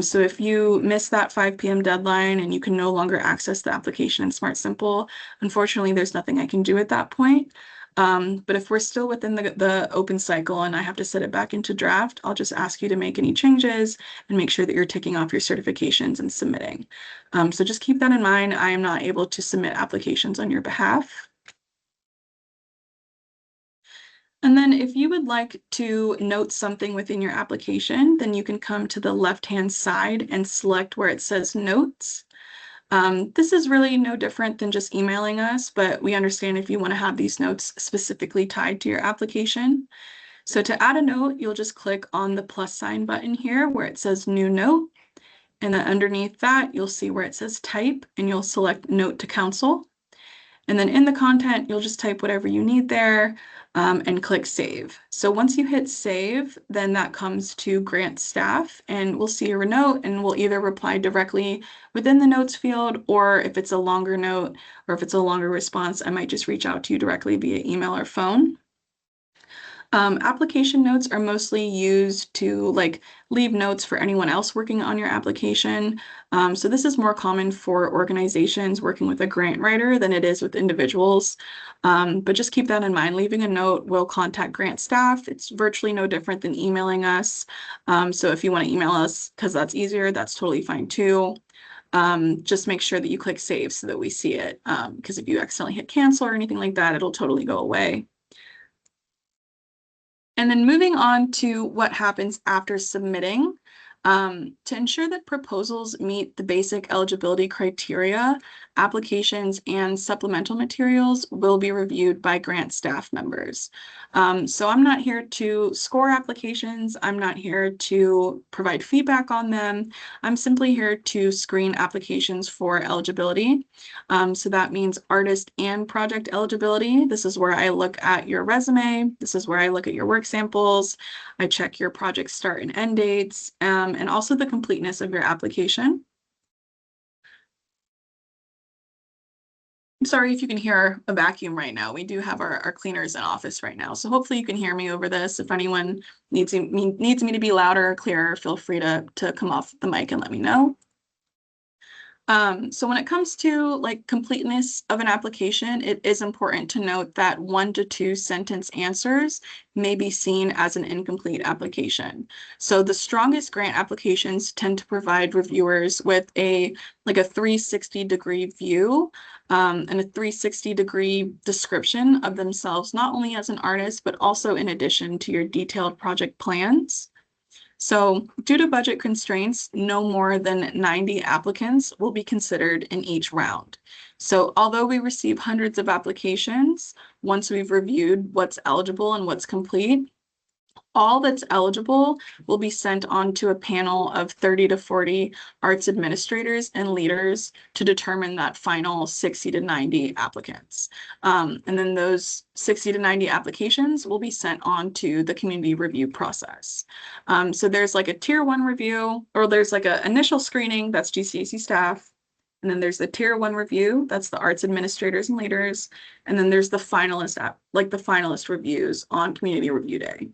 So if you miss that 5 p.m. deadline and you can no longer access the application in Smart Simple, unfortunately, there's nothing I can do at that point. But if we're still within the open cycle and I have to set it back into draft, I'll just ask you to make any changes and make sure that you're ticking off your certifications and submitting. So just keep that in mind. I am not able to submit applications on your behalf. And then if you would like to note something within your application, then you can come to the left-hand side and select where it says notes. This is really no different than just emailing us, but we understand if you want to have these notes specifically tied to your application. So to add a note, you'll just click on the plus sign button here where it says new note. And then underneath that, you'll see where it says type and you'll select note to council. And then in the content, you'll just type whatever you need there and click save. So once you hit save, then that comes to grant staff and we'll see your note and we'll either reply directly within the notes field, or if it's a longer note or if it's a longer response, I might just reach out to you directly via email or phone. Application notes are mostly used to leave notes for anyone else working on your application. So this is more common for organizations working with a grant writer than it is with individuals. But just keep that in mind. Leaving a note will contact grant staff. It's virtually no different than emailing us. So if you want to email us because that's easier, that's totally fine too. Just make sure that you click save so that we see it. Because if you accidentally hit cancel or anything like that, it'll totally go away. And then moving on to what happens after submitting. To ensure that proposals meet the basic eligibility criteria, applications and supplemental materials will be reviewed by grant staff members. So I'm not here to score applications. I'm not here to provide feedback on them. I'm simply here to screen applications for eligibility. So that means artist and project eligibility. This is where I look at your resume. This is where I look at your work samples. I check your project start and end dates, and also the completeness of your application. I'm sorry if you can hear a vacuum right now. We do have our cleaners in office right now, so hopefully you can hear me over this. If anyone needs me to be louder or clearer, feel free to come off the mic and let me know. So when it comes to completeness of an application, it is important to note that 1 to 2 sentence answers may be seen as an incomplete application. So the strongest grant applications tend to provide reviewers with a 360-degree view and a 360-degree description of themselves, not only as an artist, but also in addition to your detailed project plans. So due to budget constraints, no more than 90 applicants will be considered in each round. So although we receive hundreds of applications, once we've reviewed what's eligible and what's complete, all that's eligible will be sent on to a panel of 30 to 40 arts administrators and leaders to determine that final 60 to 90 applicants. And then those 60 to 90 applications will be sent on to the community review process. So there's a tier 1 review, or there's an initial screening, that's GCAC staff. And then there's the tier 1 review, that's the arts administrators and leaders. And then there's the finalist reviews on community review day.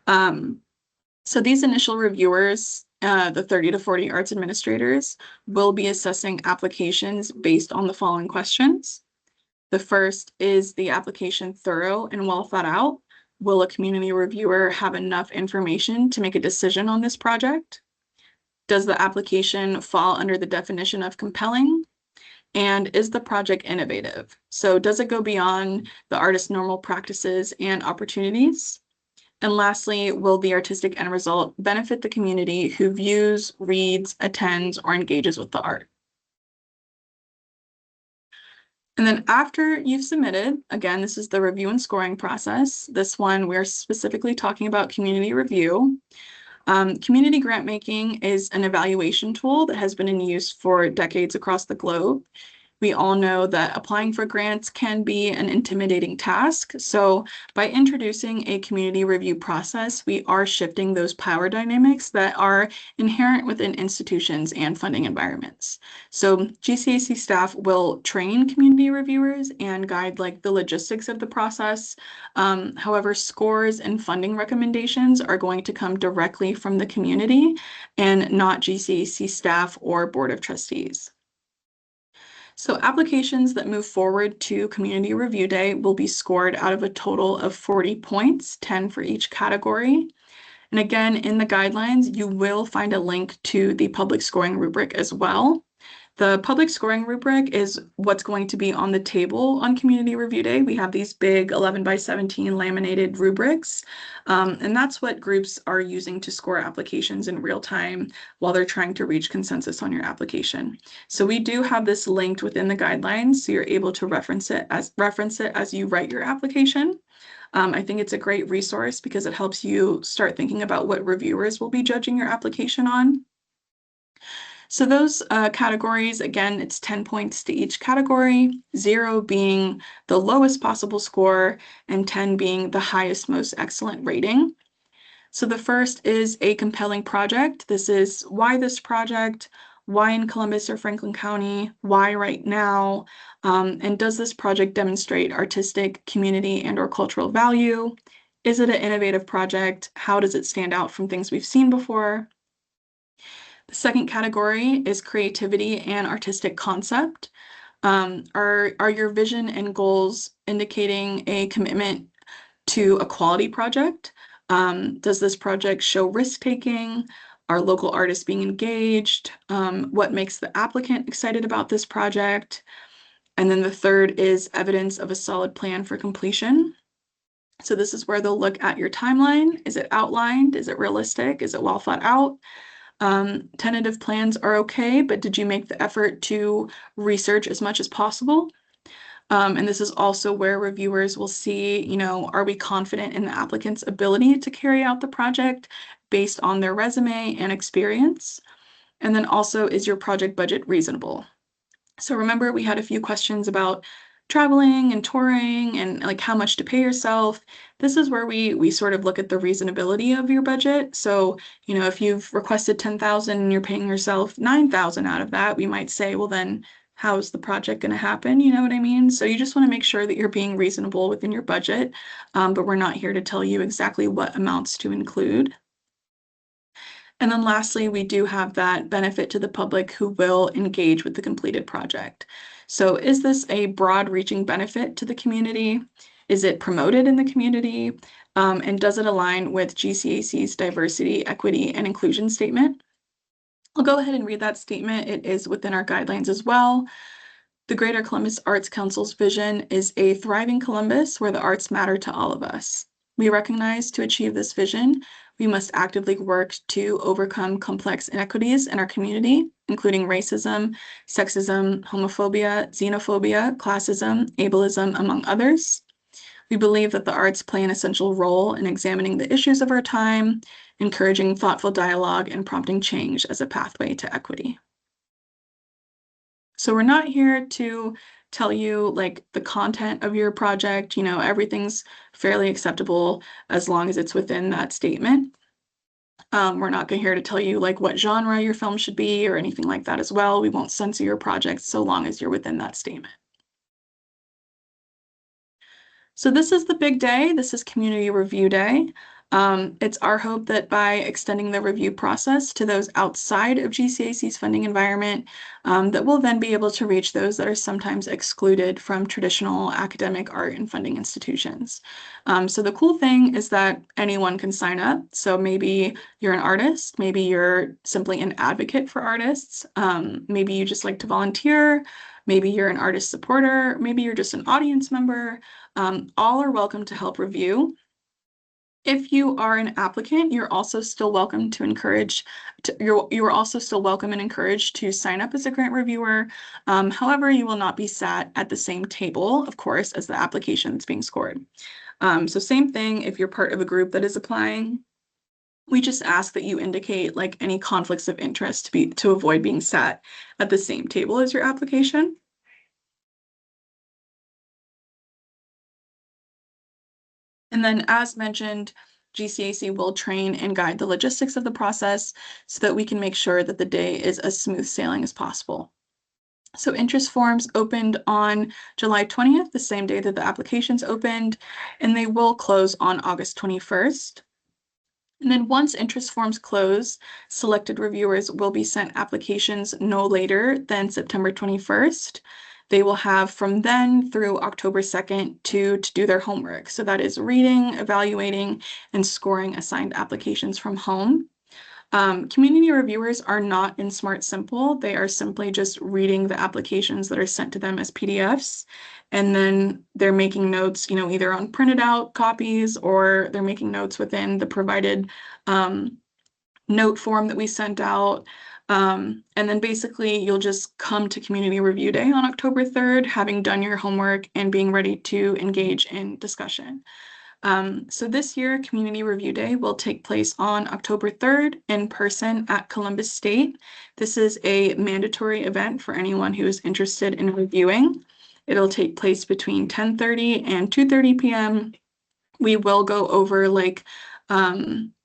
So these initial reviewers, the 30 to 40 arts administrators, will be assessing applications based on the following questions. The first, is the application thorough and well thought out? Will a community reviewer have enough information to make a decision on this project? Does the application fall under the definition of compelling? And is the project innovative? So does it go beyond the artist's normal practices and opportunities? And lastly, will the artistic end result benefit the community who views, reads, attends, or engages with the art? And then after you've submitted, again, this is the review and scoring process. This one, we're specifically talking about community review. Community grant making is an evaluation tool that has been in use for decades across the globe. We all know that applying for grants can be an intimidating task. So by introducing a community review process, we are shifting those power dynamics that are inherent within institutions and funding environments. So GCAC staff will train community reviewers and guide like the logistics of the process. However, scores and funding recommendations are going to come directly from the community and not GCAC staff or board of trustees. So applications that move forward to Community Review Day will be scored out of a total of 40 points, 10 for each category. And again, in the guidelines, you will find a link to the public scoring rubric as well. The public scoring rubric is what's going to be on the table on Community Review Day. We have these big 11 by 17 laminated rubrics, and that's what groups are using to score applications in real time while they're trying to reach consensus on your application. So we do have this linked within the guidelines, so you're able to reference it as you write your application. I think it's a great resource because it helps you start thinking about what reviewers will be judging your application on. So those categories, again, it's 10 points to each category, 0 being the lowest possible score and 10 being the highest, most excellent rating. So the first is a compelling project. This is why this project, why in Columbus or Franklin County, why right now, and does this project demonstrate artistic, community, and/or cultural value? Is it an innovative project? How does it stand out from things we've seen before? The second category is creativity and artistic concept. Are your vision and goals indicating a commitment to a quality project? Does this project show risk-taking? Are local artists being engaged? What makes the applicant excited about this project? And then the third is evidence of a solid plan for completion. So this is where they'll look at your timeline. Is it outlined? Is it realistic? Is it well thought out? Tentative plans are okay, but did you make the effort to research as much as possible? And this is also where reviewers will see, are we confident in the applicant's ability to carry out the project based on their resume and experience? And then also, is your project budget reasonable? So remember, we had a few questions about traveling and touring and like how much to pay yourself. This is where we sort of look at the reasonability of your budget. So, if you've requested 10,000 and you're paying yourself 9,000 out of that, we might say, well, then how is the project going to happen? You know what I mean? So you just want to make sure that you're being reasonable within your budget, but we're not here to tell you exactly what amounts to include. And then lastly, we do have that benefit to the public who will engage with the completed project. So is this a broad-reaching benefit to the community? Is it promoted in the community? And does it align with GCAC's diversity, equity, and inclusion statement? I'll go ahead and read that statement. It is within our guidelines as well. The Greater Columbus Arts Council's vision is a thriving Columbus where the arts matter to all of us. We recognize to achieve this vision, we must actively work to overcome complex inequities in our community, including racism, sexism, homophobia, xenophobia, classism, ableism, among others. We believe that the arts play an essential role in examining the issues of our time, encouraging thoughtful dialogue, and prompting change as a pathway to equity. So we're not here to tell you like the content of your project, everything's fairly acceptable as long as it's within that statement. We're not here to tell you like what genre your film should be or anything like that as well. We won't censor your project so long as you're within that statement. So this is the big day. This is Community Review Day. It's our hope that by extending the review process to those outside of GCAC's funding environment, that we'll then be able to reach those that are sometimes excluded from traditional academic art and funding institutions. So the cool thing is that anyone can sign up. So maybe you're an artist, maybe you're simply an advocate for artists, maybe you just like to volunteer, maybe you're an artist supporter, maybe you're just an audience member. All are welcome to help review. If you are an applicant, you're also still welcome to encourage, you're also still welcome and encouraged to sign up as a grant reviewer. However, you will not be sat at the same table, of course, as the application that's being scored. So same thing if you're part of a group that is applying. We just ask that you indicate like any conflicts of interest to avoid being sat at the same table as your application. And then, as mentioned, GCAC will train and guide the logistics of the process so that we can make sure that the day is as smooth sailing as possible. So interest forms opened on July 20th, the same day that the applications opened, and they will close on August 21st. And then once interest forms close, selected reviewers will be sent applications no later than September 21st. They will have from then through October 2nd to do their homework. So that is reading, evaluating, and scoring assigned applications from home. Community reviewers are not in Smart Simple. They are simply just reading the applications that are sent to them as PDFs. And then they're making notes, either on printed out copies or they're making notes within the provided note form that we sent out. And then basically you'll just come to Community Review Day on October 3rd, having done your homework and being ready to engage in discussion. So this year, Community Review Day will take place on October 3rd in person at Columbus State. This is a mandatory event for anyone who is interested in reviewing. It'll take place between 10:30 and 2:30 p.m. We will go over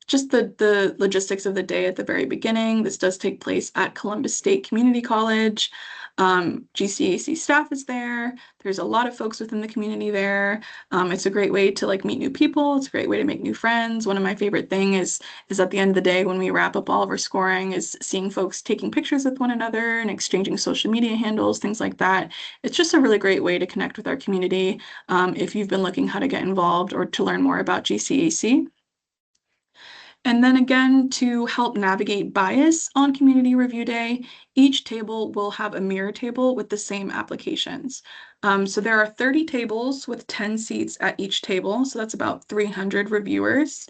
just the logistics of the day at the very beginning. This does take place at Columbus State Community College. GCAC staff is there. There's a lot of folks within the community there. It's a great way to meet new people. It's a great way to make new friends. One of my favorite things is at the end of the day when we wrap up all of our scoring is seeing folks taking pictures with one another and exchanging social media handles, things like that. It's just a really great way to connect with our community if you've been looking how to get involved or to learn more about GCAC. And then again, to help navigate bias on Community Review Day, each table will have a mirror table with the same applications. So there are 30 tables with 10 seats at each table, so that's about 300 reviewers.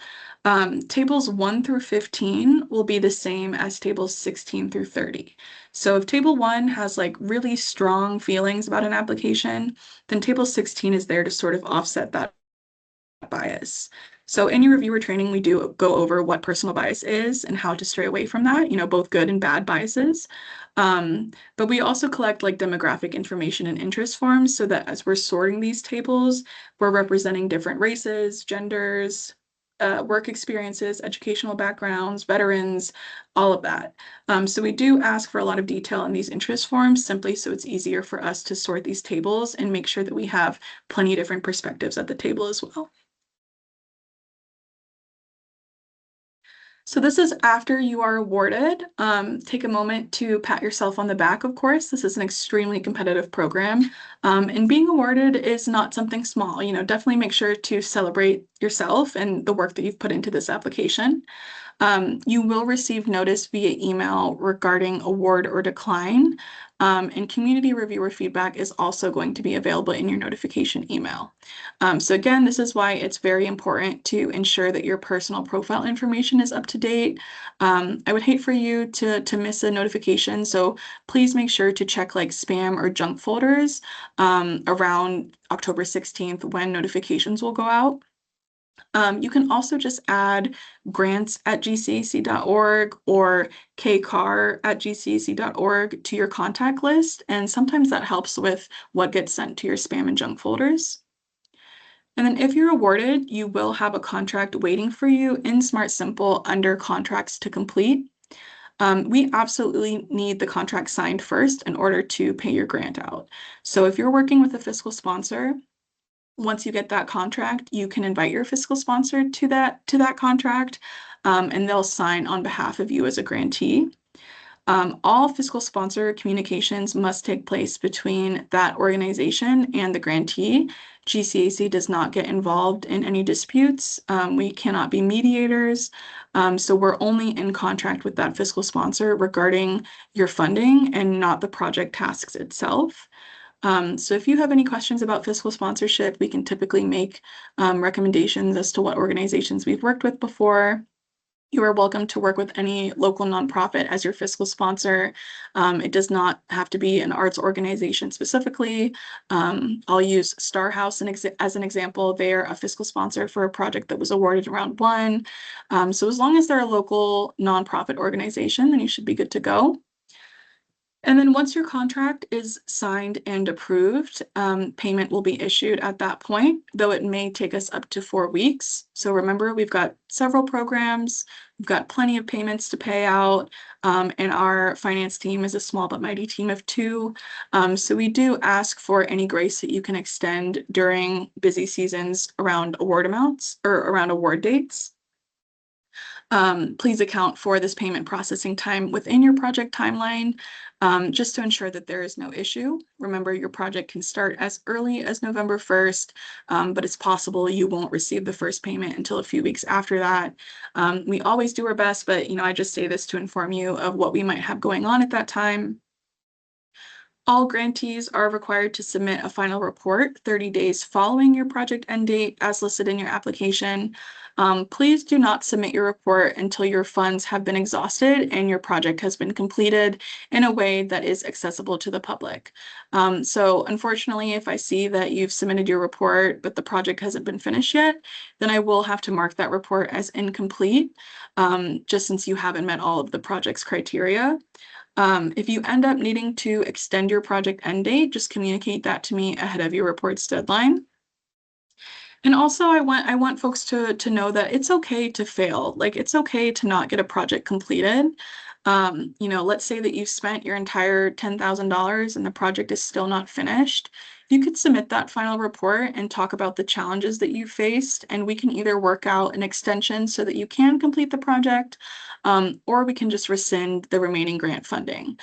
Tables 1 through 15 will be the same as tables 16 through 30. So if table 1 has really strong feelings about an application, then table 16 is there to sort of offset that bias. So in your reviewer training, we do go over what personal bias is and how to stray away from that, both good and bad biases. But we also collect demographic information and interest forms so that as we're sorting these tables, we're representing different races, genders, work experiences, educational backgrounds, veterans, all of that. So we do ask for a lot of detail in these interest forms simply so it's easier for us to sort these tables and make sure that we have plenty of different perspectives at the table as well. So this is after you are awarded. Take a moment to pat yourself on the back, of course. This is an extremely competitive program. And being awarded is not something small. Definitely make sure to celebrate yourself and the work that you've put into this application. You will receive notice via email regarding award or decline. And community reviewer feedback is also going to be available in your notification email. So again, this is why it's very important to ensure that your personal profile information is up to date. I would hate for you to miss a notification, so please make sure to check spam or junk folders around October 16th when notifications will go out. You can also just add grants@gcac.org or kcarr@gcac.org to your contact list, and sometimes that helps with what gets sent to your spam and junk folders. And then if you're awarded, you will have a contract waiting for you in Smart Simple under contracts to complete. We absolutely need the contract signed first in order to pay your grant out. So if you're working with a fiscal sponsor, Once you get that contract, you can invite your fiscal sponsor to that contract, and they'll sign on behalf of you as a grantee. All fiscal sponsor communications must take place between that organization and the grantee. GCAC does not get involved in any disputes. We cannot be mediators. So we're only in contract with that fiscal sponsor regarding your funding and not the project tasks itself. So if you have any questions about fiscal sponsorship, we can typically make recommendations as to what organizations we've worked with before. You are welcome to work with any local nonprofit as your fiscal sponsor. It does not have to be an arts organization specifically. I'll use Star House as an example. They're a fiscal sponsor for a project that was awarded in round one. So as long as they're a local nonprofit organization, then you should be good to go. And then once your contract is signed and approved, payment will be issued at that point, though it may take us up to 4 weeks. So remember, we've got several programs, we've got plenty of payments to pay out, and our finance team is a small but mighty team of 2. So we do ask for any grace that you can extend during busy seasons around award amounts or around award dates. Please account for this payment processing time within your project timeline, just to ensure that there is no issue. Remember, your project can start as early as November 1st, but it's possible you won't receive the first payment until a few weeks after that. We always do our best, but I just say this to inform you of what we might have going on at that time. All grantees are required to submit a final report 30 days following your project end date as listed in your application. Please do not submit your report until your funds have been exhausted and your project has been completed in a way that is accessible to the public. So unfortunately, if I see that you've submitted your report, but the project hasn't been finished yet, then I will have to mark that report as incomplete, just since you haven't met all of the project's criteria. If you end up needing to extend your project end date, just communicate that to me ahead of your report's deadline. And also, I want folks to know that it's okay to fail. Like, it's okay to not get a project completed. Let's say that you've spent your entire $10,000 and the project is still not finished. You could submit that final report and talk about the challenges that you faced, and we can either work out an extension so that you can complete the project, or we can just rescind the remaining grant funding.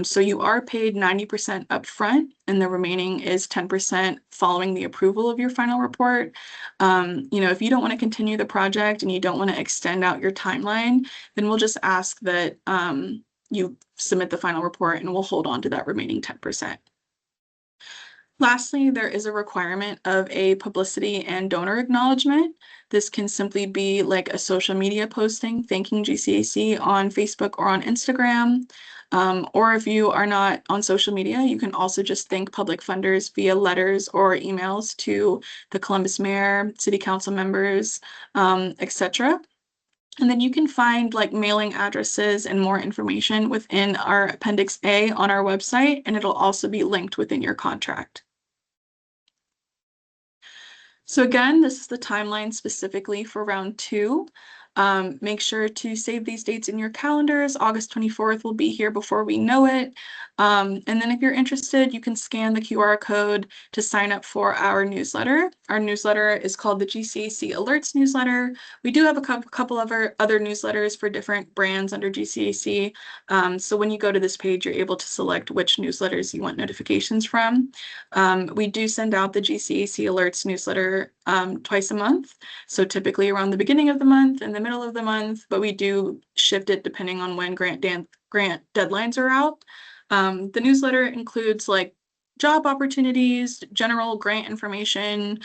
So you are paid 90% upfront, and the remaining is 10% following the approval of your final report. If you don't want to continue the project and you don't want to extend out your timeline, then we'll just ask that you submit the final report and we'll hold on to that remaining 10%. Lastly, there is a requirement of a publicity and donor acknowledgement. This can simply be like a social media posting thanking GCAC on Facebook or on Instagram. Or if you are not on social media, you can also just thank public funders via letters or emails to the Columbus mayor, city council members, etc. And then you can find like mailing addresses and more information within our Appendix A on our website, and it'll also be linked within your contract. So again, this is the timeline specifically for round 2. Make sure to save these dates in your calendars. August 24th will be here before we know it. And then if you're interested, you can scan the QR code to sign up for our newsletter. Our newsletter is called the GCAC Alerts newsletter. We do have a couple of other newsletters for different brands under GCAC. So when you go to this page, you're able to select which newsletters you want notifications from. We do send out the GCAC Alerts newsletter twice a month. So typically around the beginning of the month and the middle of the month, but we do shift it depending on when grant deadlines are out. The newsletter includes like job opportunities, general grant information.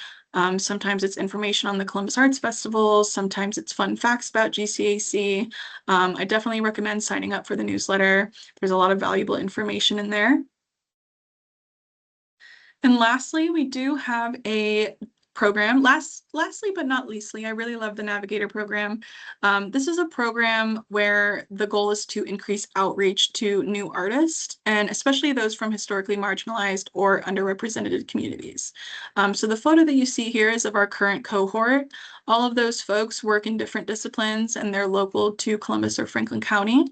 Sometimes it's information on the Columbus Arts Festival. Sometimes it's fun facts about GCAC. I definitely recommend signing up for the newsletter. There's a lot of valuable information in there. And lastly, we do have a program. Lastly, but not leastly, I really love the Navigator program. This is a program where the goal is to increase outreach to new artists, and especially those from historically marginalized or underrepresented communities. So the photo that you see here is of our current cohort. All of those folks work in different disciplines, and they're local to Columbus or Franklin County.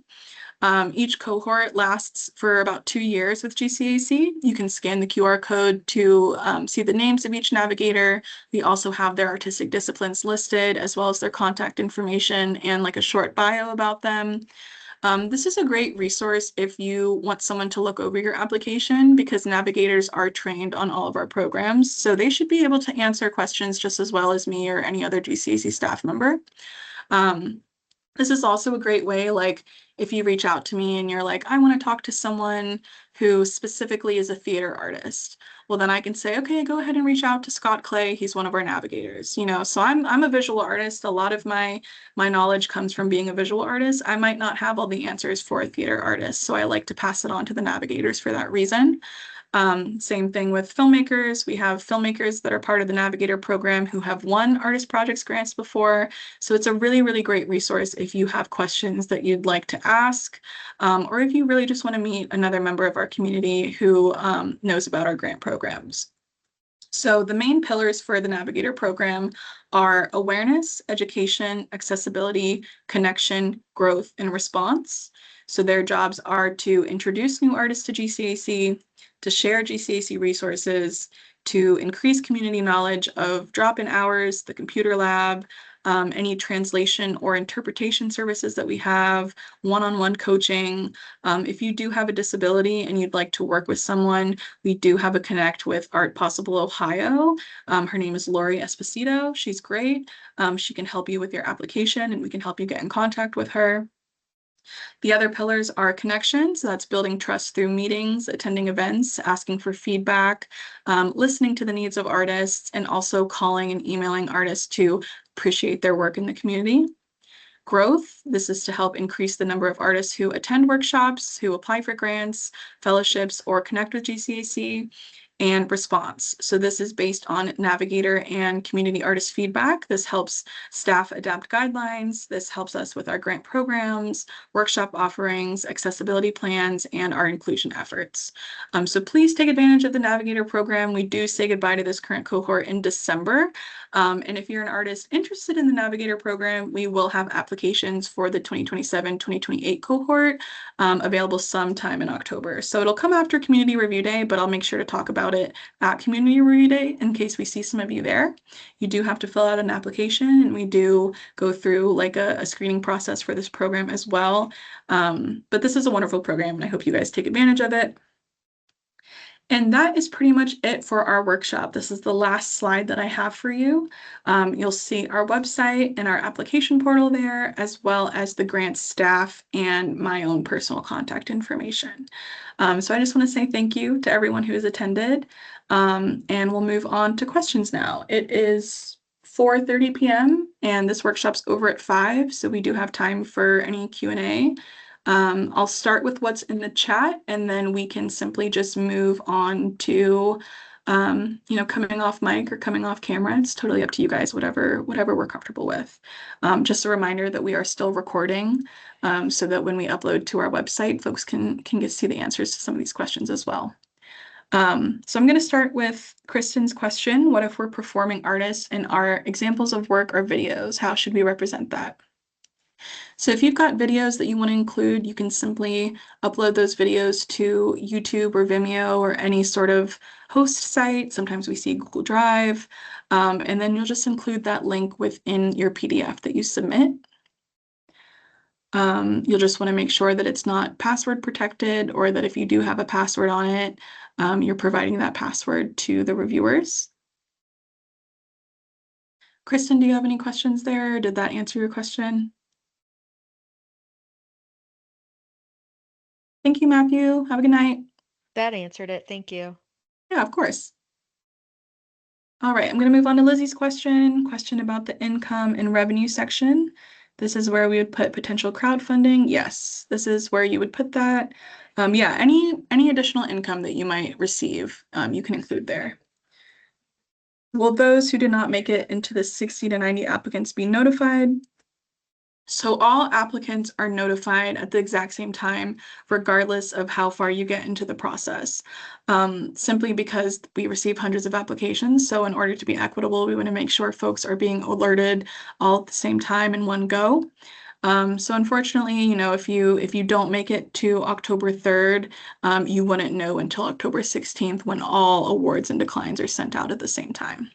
Each cohort lasts for about 2 years with GCAC. You can scan the QR code to see the names of each navigator. We also have their artistic disciplines listed, as well as their contact information and like a short bio about them. This is a great resource if you want someone to look over your application, because navigators are trained on all of our programs. So they should be able to answer questions just as well as me or any other GCAC staff member. Um, this is also a great way, like if you reach out to me and you're like, I want to talk to someone who specifically is a theater artist. Well, then I can say, okay, go ahead and reach out to Scott Clay. He's one of our navigators, you know. So I'm a visual artist. A lot of my knowledge comes from being a visual artist. I might not have all the answers for a theater artist, so I like to pass it on to the navigators for that reason. Same thing with filmmakers. We have filmmakers that are part of the Navigator program who have won Artist Projects grants before. So it's a really, really great resource if you have questions that you'd like to ask, or if you really just want to meet another member of our community who knows about our grant programs. So the main pillars for the Navigator program are awareness, education, accessibility, connection, growth, and response. So their jobs are to introduce new artists to GCAC, to share GCAC resources, to increase community knowledge of drop-in hours, the computer lab, any translation or interpretation services that we have, one-on-one coaching. If you do have a disability and you'd like to work with someone, we do have a connect with Art Possible Ohio. Her name is Lori Esposito. She's great. She can help you with your application and we can help you get in contact with her. The other pillars are connection. So that's building trust through meetings, attending events, asking for feedback, listening to the needs of artists, and also calling and emailing artists to appreciate their work in the community. Growth, this is to help increase the number of artists who attend workshops, who apply for grants, fellowships, or connect with GCAC. And response. So this is based on Navigator and community artist feedback. This helps staff adapt guidelines. This helps us with our grant programs, workshop offerings, accessibility plans, and our inclusion efforts. So please take advantage of the Navigator program. We do say goodbye to this current cohort in December. And if you're an artist interested in the Navigator program, we will have applications for the 2027-2028 cohort available sometime in October. So it'll come after Community Review Day, but I'll make sure to talk about it at Community Review Day in case we see some of you there. You do have to fill out an application, and we do go through like a screening process for this program as well. But this is a wonderful program, and I hope you guys take advantage of it. And that is pretty much it for our workshop. This is the last slide that I have for you. You'll see our website and our application portal there, as well as the grant staff and my own personal contact information. So I just want to say thank you to everyone who has attended, and we'll move on to questions now. It is 4:30 p.m. and this workshop's over at 5, so we do have time for any Q&A. I'll start with what's in the chat, and then we can simply just move on to, coming off mic or coming off camera. It's totally up to you guys, whatever we're comfortable with. Just a reminder that we are still recording, so that when we upload to our website, folks can get to see the answers to some of these questions as well. So I'm going to start with Kristen's question. What if we're performing artists and our examples of work are videos? How should we represent that? So if you've got videos that you want to include, you can simply upload those videos to YouTube or Vimeo or any sort of host site. Sometimes we see Google Drive, and then you'll just include that link within your PDF that you submit. You'll just want to make sure that it's not password protected, or that if you do have a password on it, you're providing that password to the reviewers. Kristen, do you have any questions there? Did that answer your question? Thank you, Matthew. Have a good night. That answered it. Thank you. Yeah, of course. All right, I'm going to move on to Lizzie's question about the income and revenue section. This is where we would put potential crowdfunding. Yes, this is where you would put that. Yeah, any additional income that you might receive, you can include there. Will those who did not make it into the 60 to 90 applicants be notified? So all applicants are notified at the exact same time, regardless of how far you get into the process, simply because we receive hundreds of applications. So in order to be equitable, we want to make sure folks are being alerted all at the same time in one go. So unfortunately, if you don't make it to October 3rd, you wouldn't know until October 16th when all awards and declines are sent out at the same time.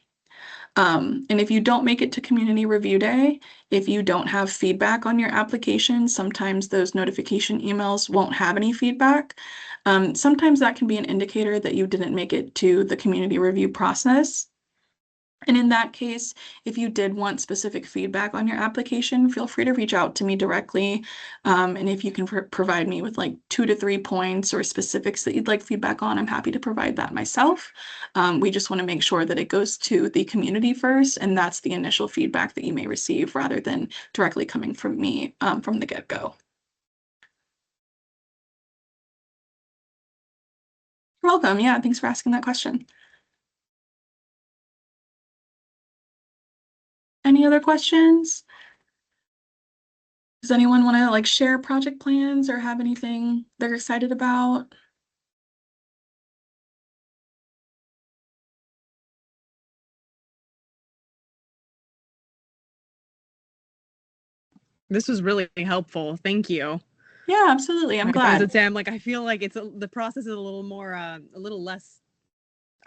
And if you don't make it to Community Review Day, if you don't have feedback on your application, sometimes those notification emails won't have any feedback. Sometimes that can be an indicator that you didn't make it to the community review process. And in that case, if you did want specific feedback on your application, feel free to reach out to me directly. And if you can provide me with like 2 to 3 points or specifics that you'd like feedback on, I'm happy to provide that myself. We just want to make sure that it goes to the community first, and that's the initial feedback that you may receive rather than directly coming from me from the get-go. You're welcome. Yeah, thanks for asking that question. Any other questions? Does anyone want to like share project plans or have anything they're excited about? This was really helpful. Thank you. Yeah, absolutely. I'm I glad. would say I feel like the process is a little more, a little less,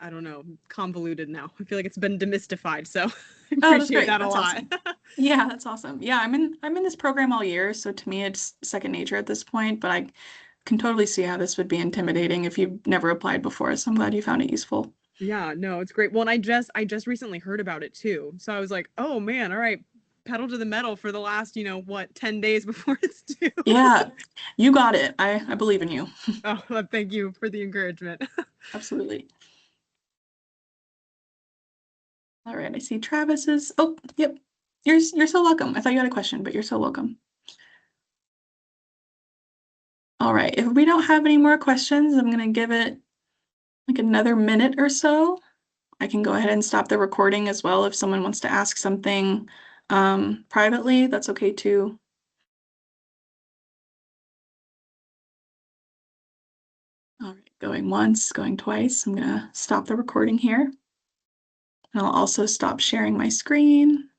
I don't know, convoluted now. I feel like it's been demystified. So I Oh, that's appreciate great. that a That's lot. awesome. Yeah, that's awesome. Yeah, I'm in this program all year, so to me it's second nature at this point, but I can totally see how this would be intimidating if you've never applied before. So I'm glad you found it useful. Yeah, no, it's great. Well, and I just recently heard about it too. So I was like, oh man, all right, pedal to the metal for the last, 10 days before it's due. Yeah, you got it. I believe in you. Oh, well, thank you for the encouragement. Absolutely. All right, I see Travis's. Oh, yep. You're so welcome. I thought you had a question, but you're so welcome. All right, if we don't have any more questions, I'm gonna give it like another minute or so. I can go ahead and stop the recording as well if someone wants to ask something privately. That's okay too. All right, going once, going twice. I'm gonna stop the recording here. And I'll also stop sharing my screen.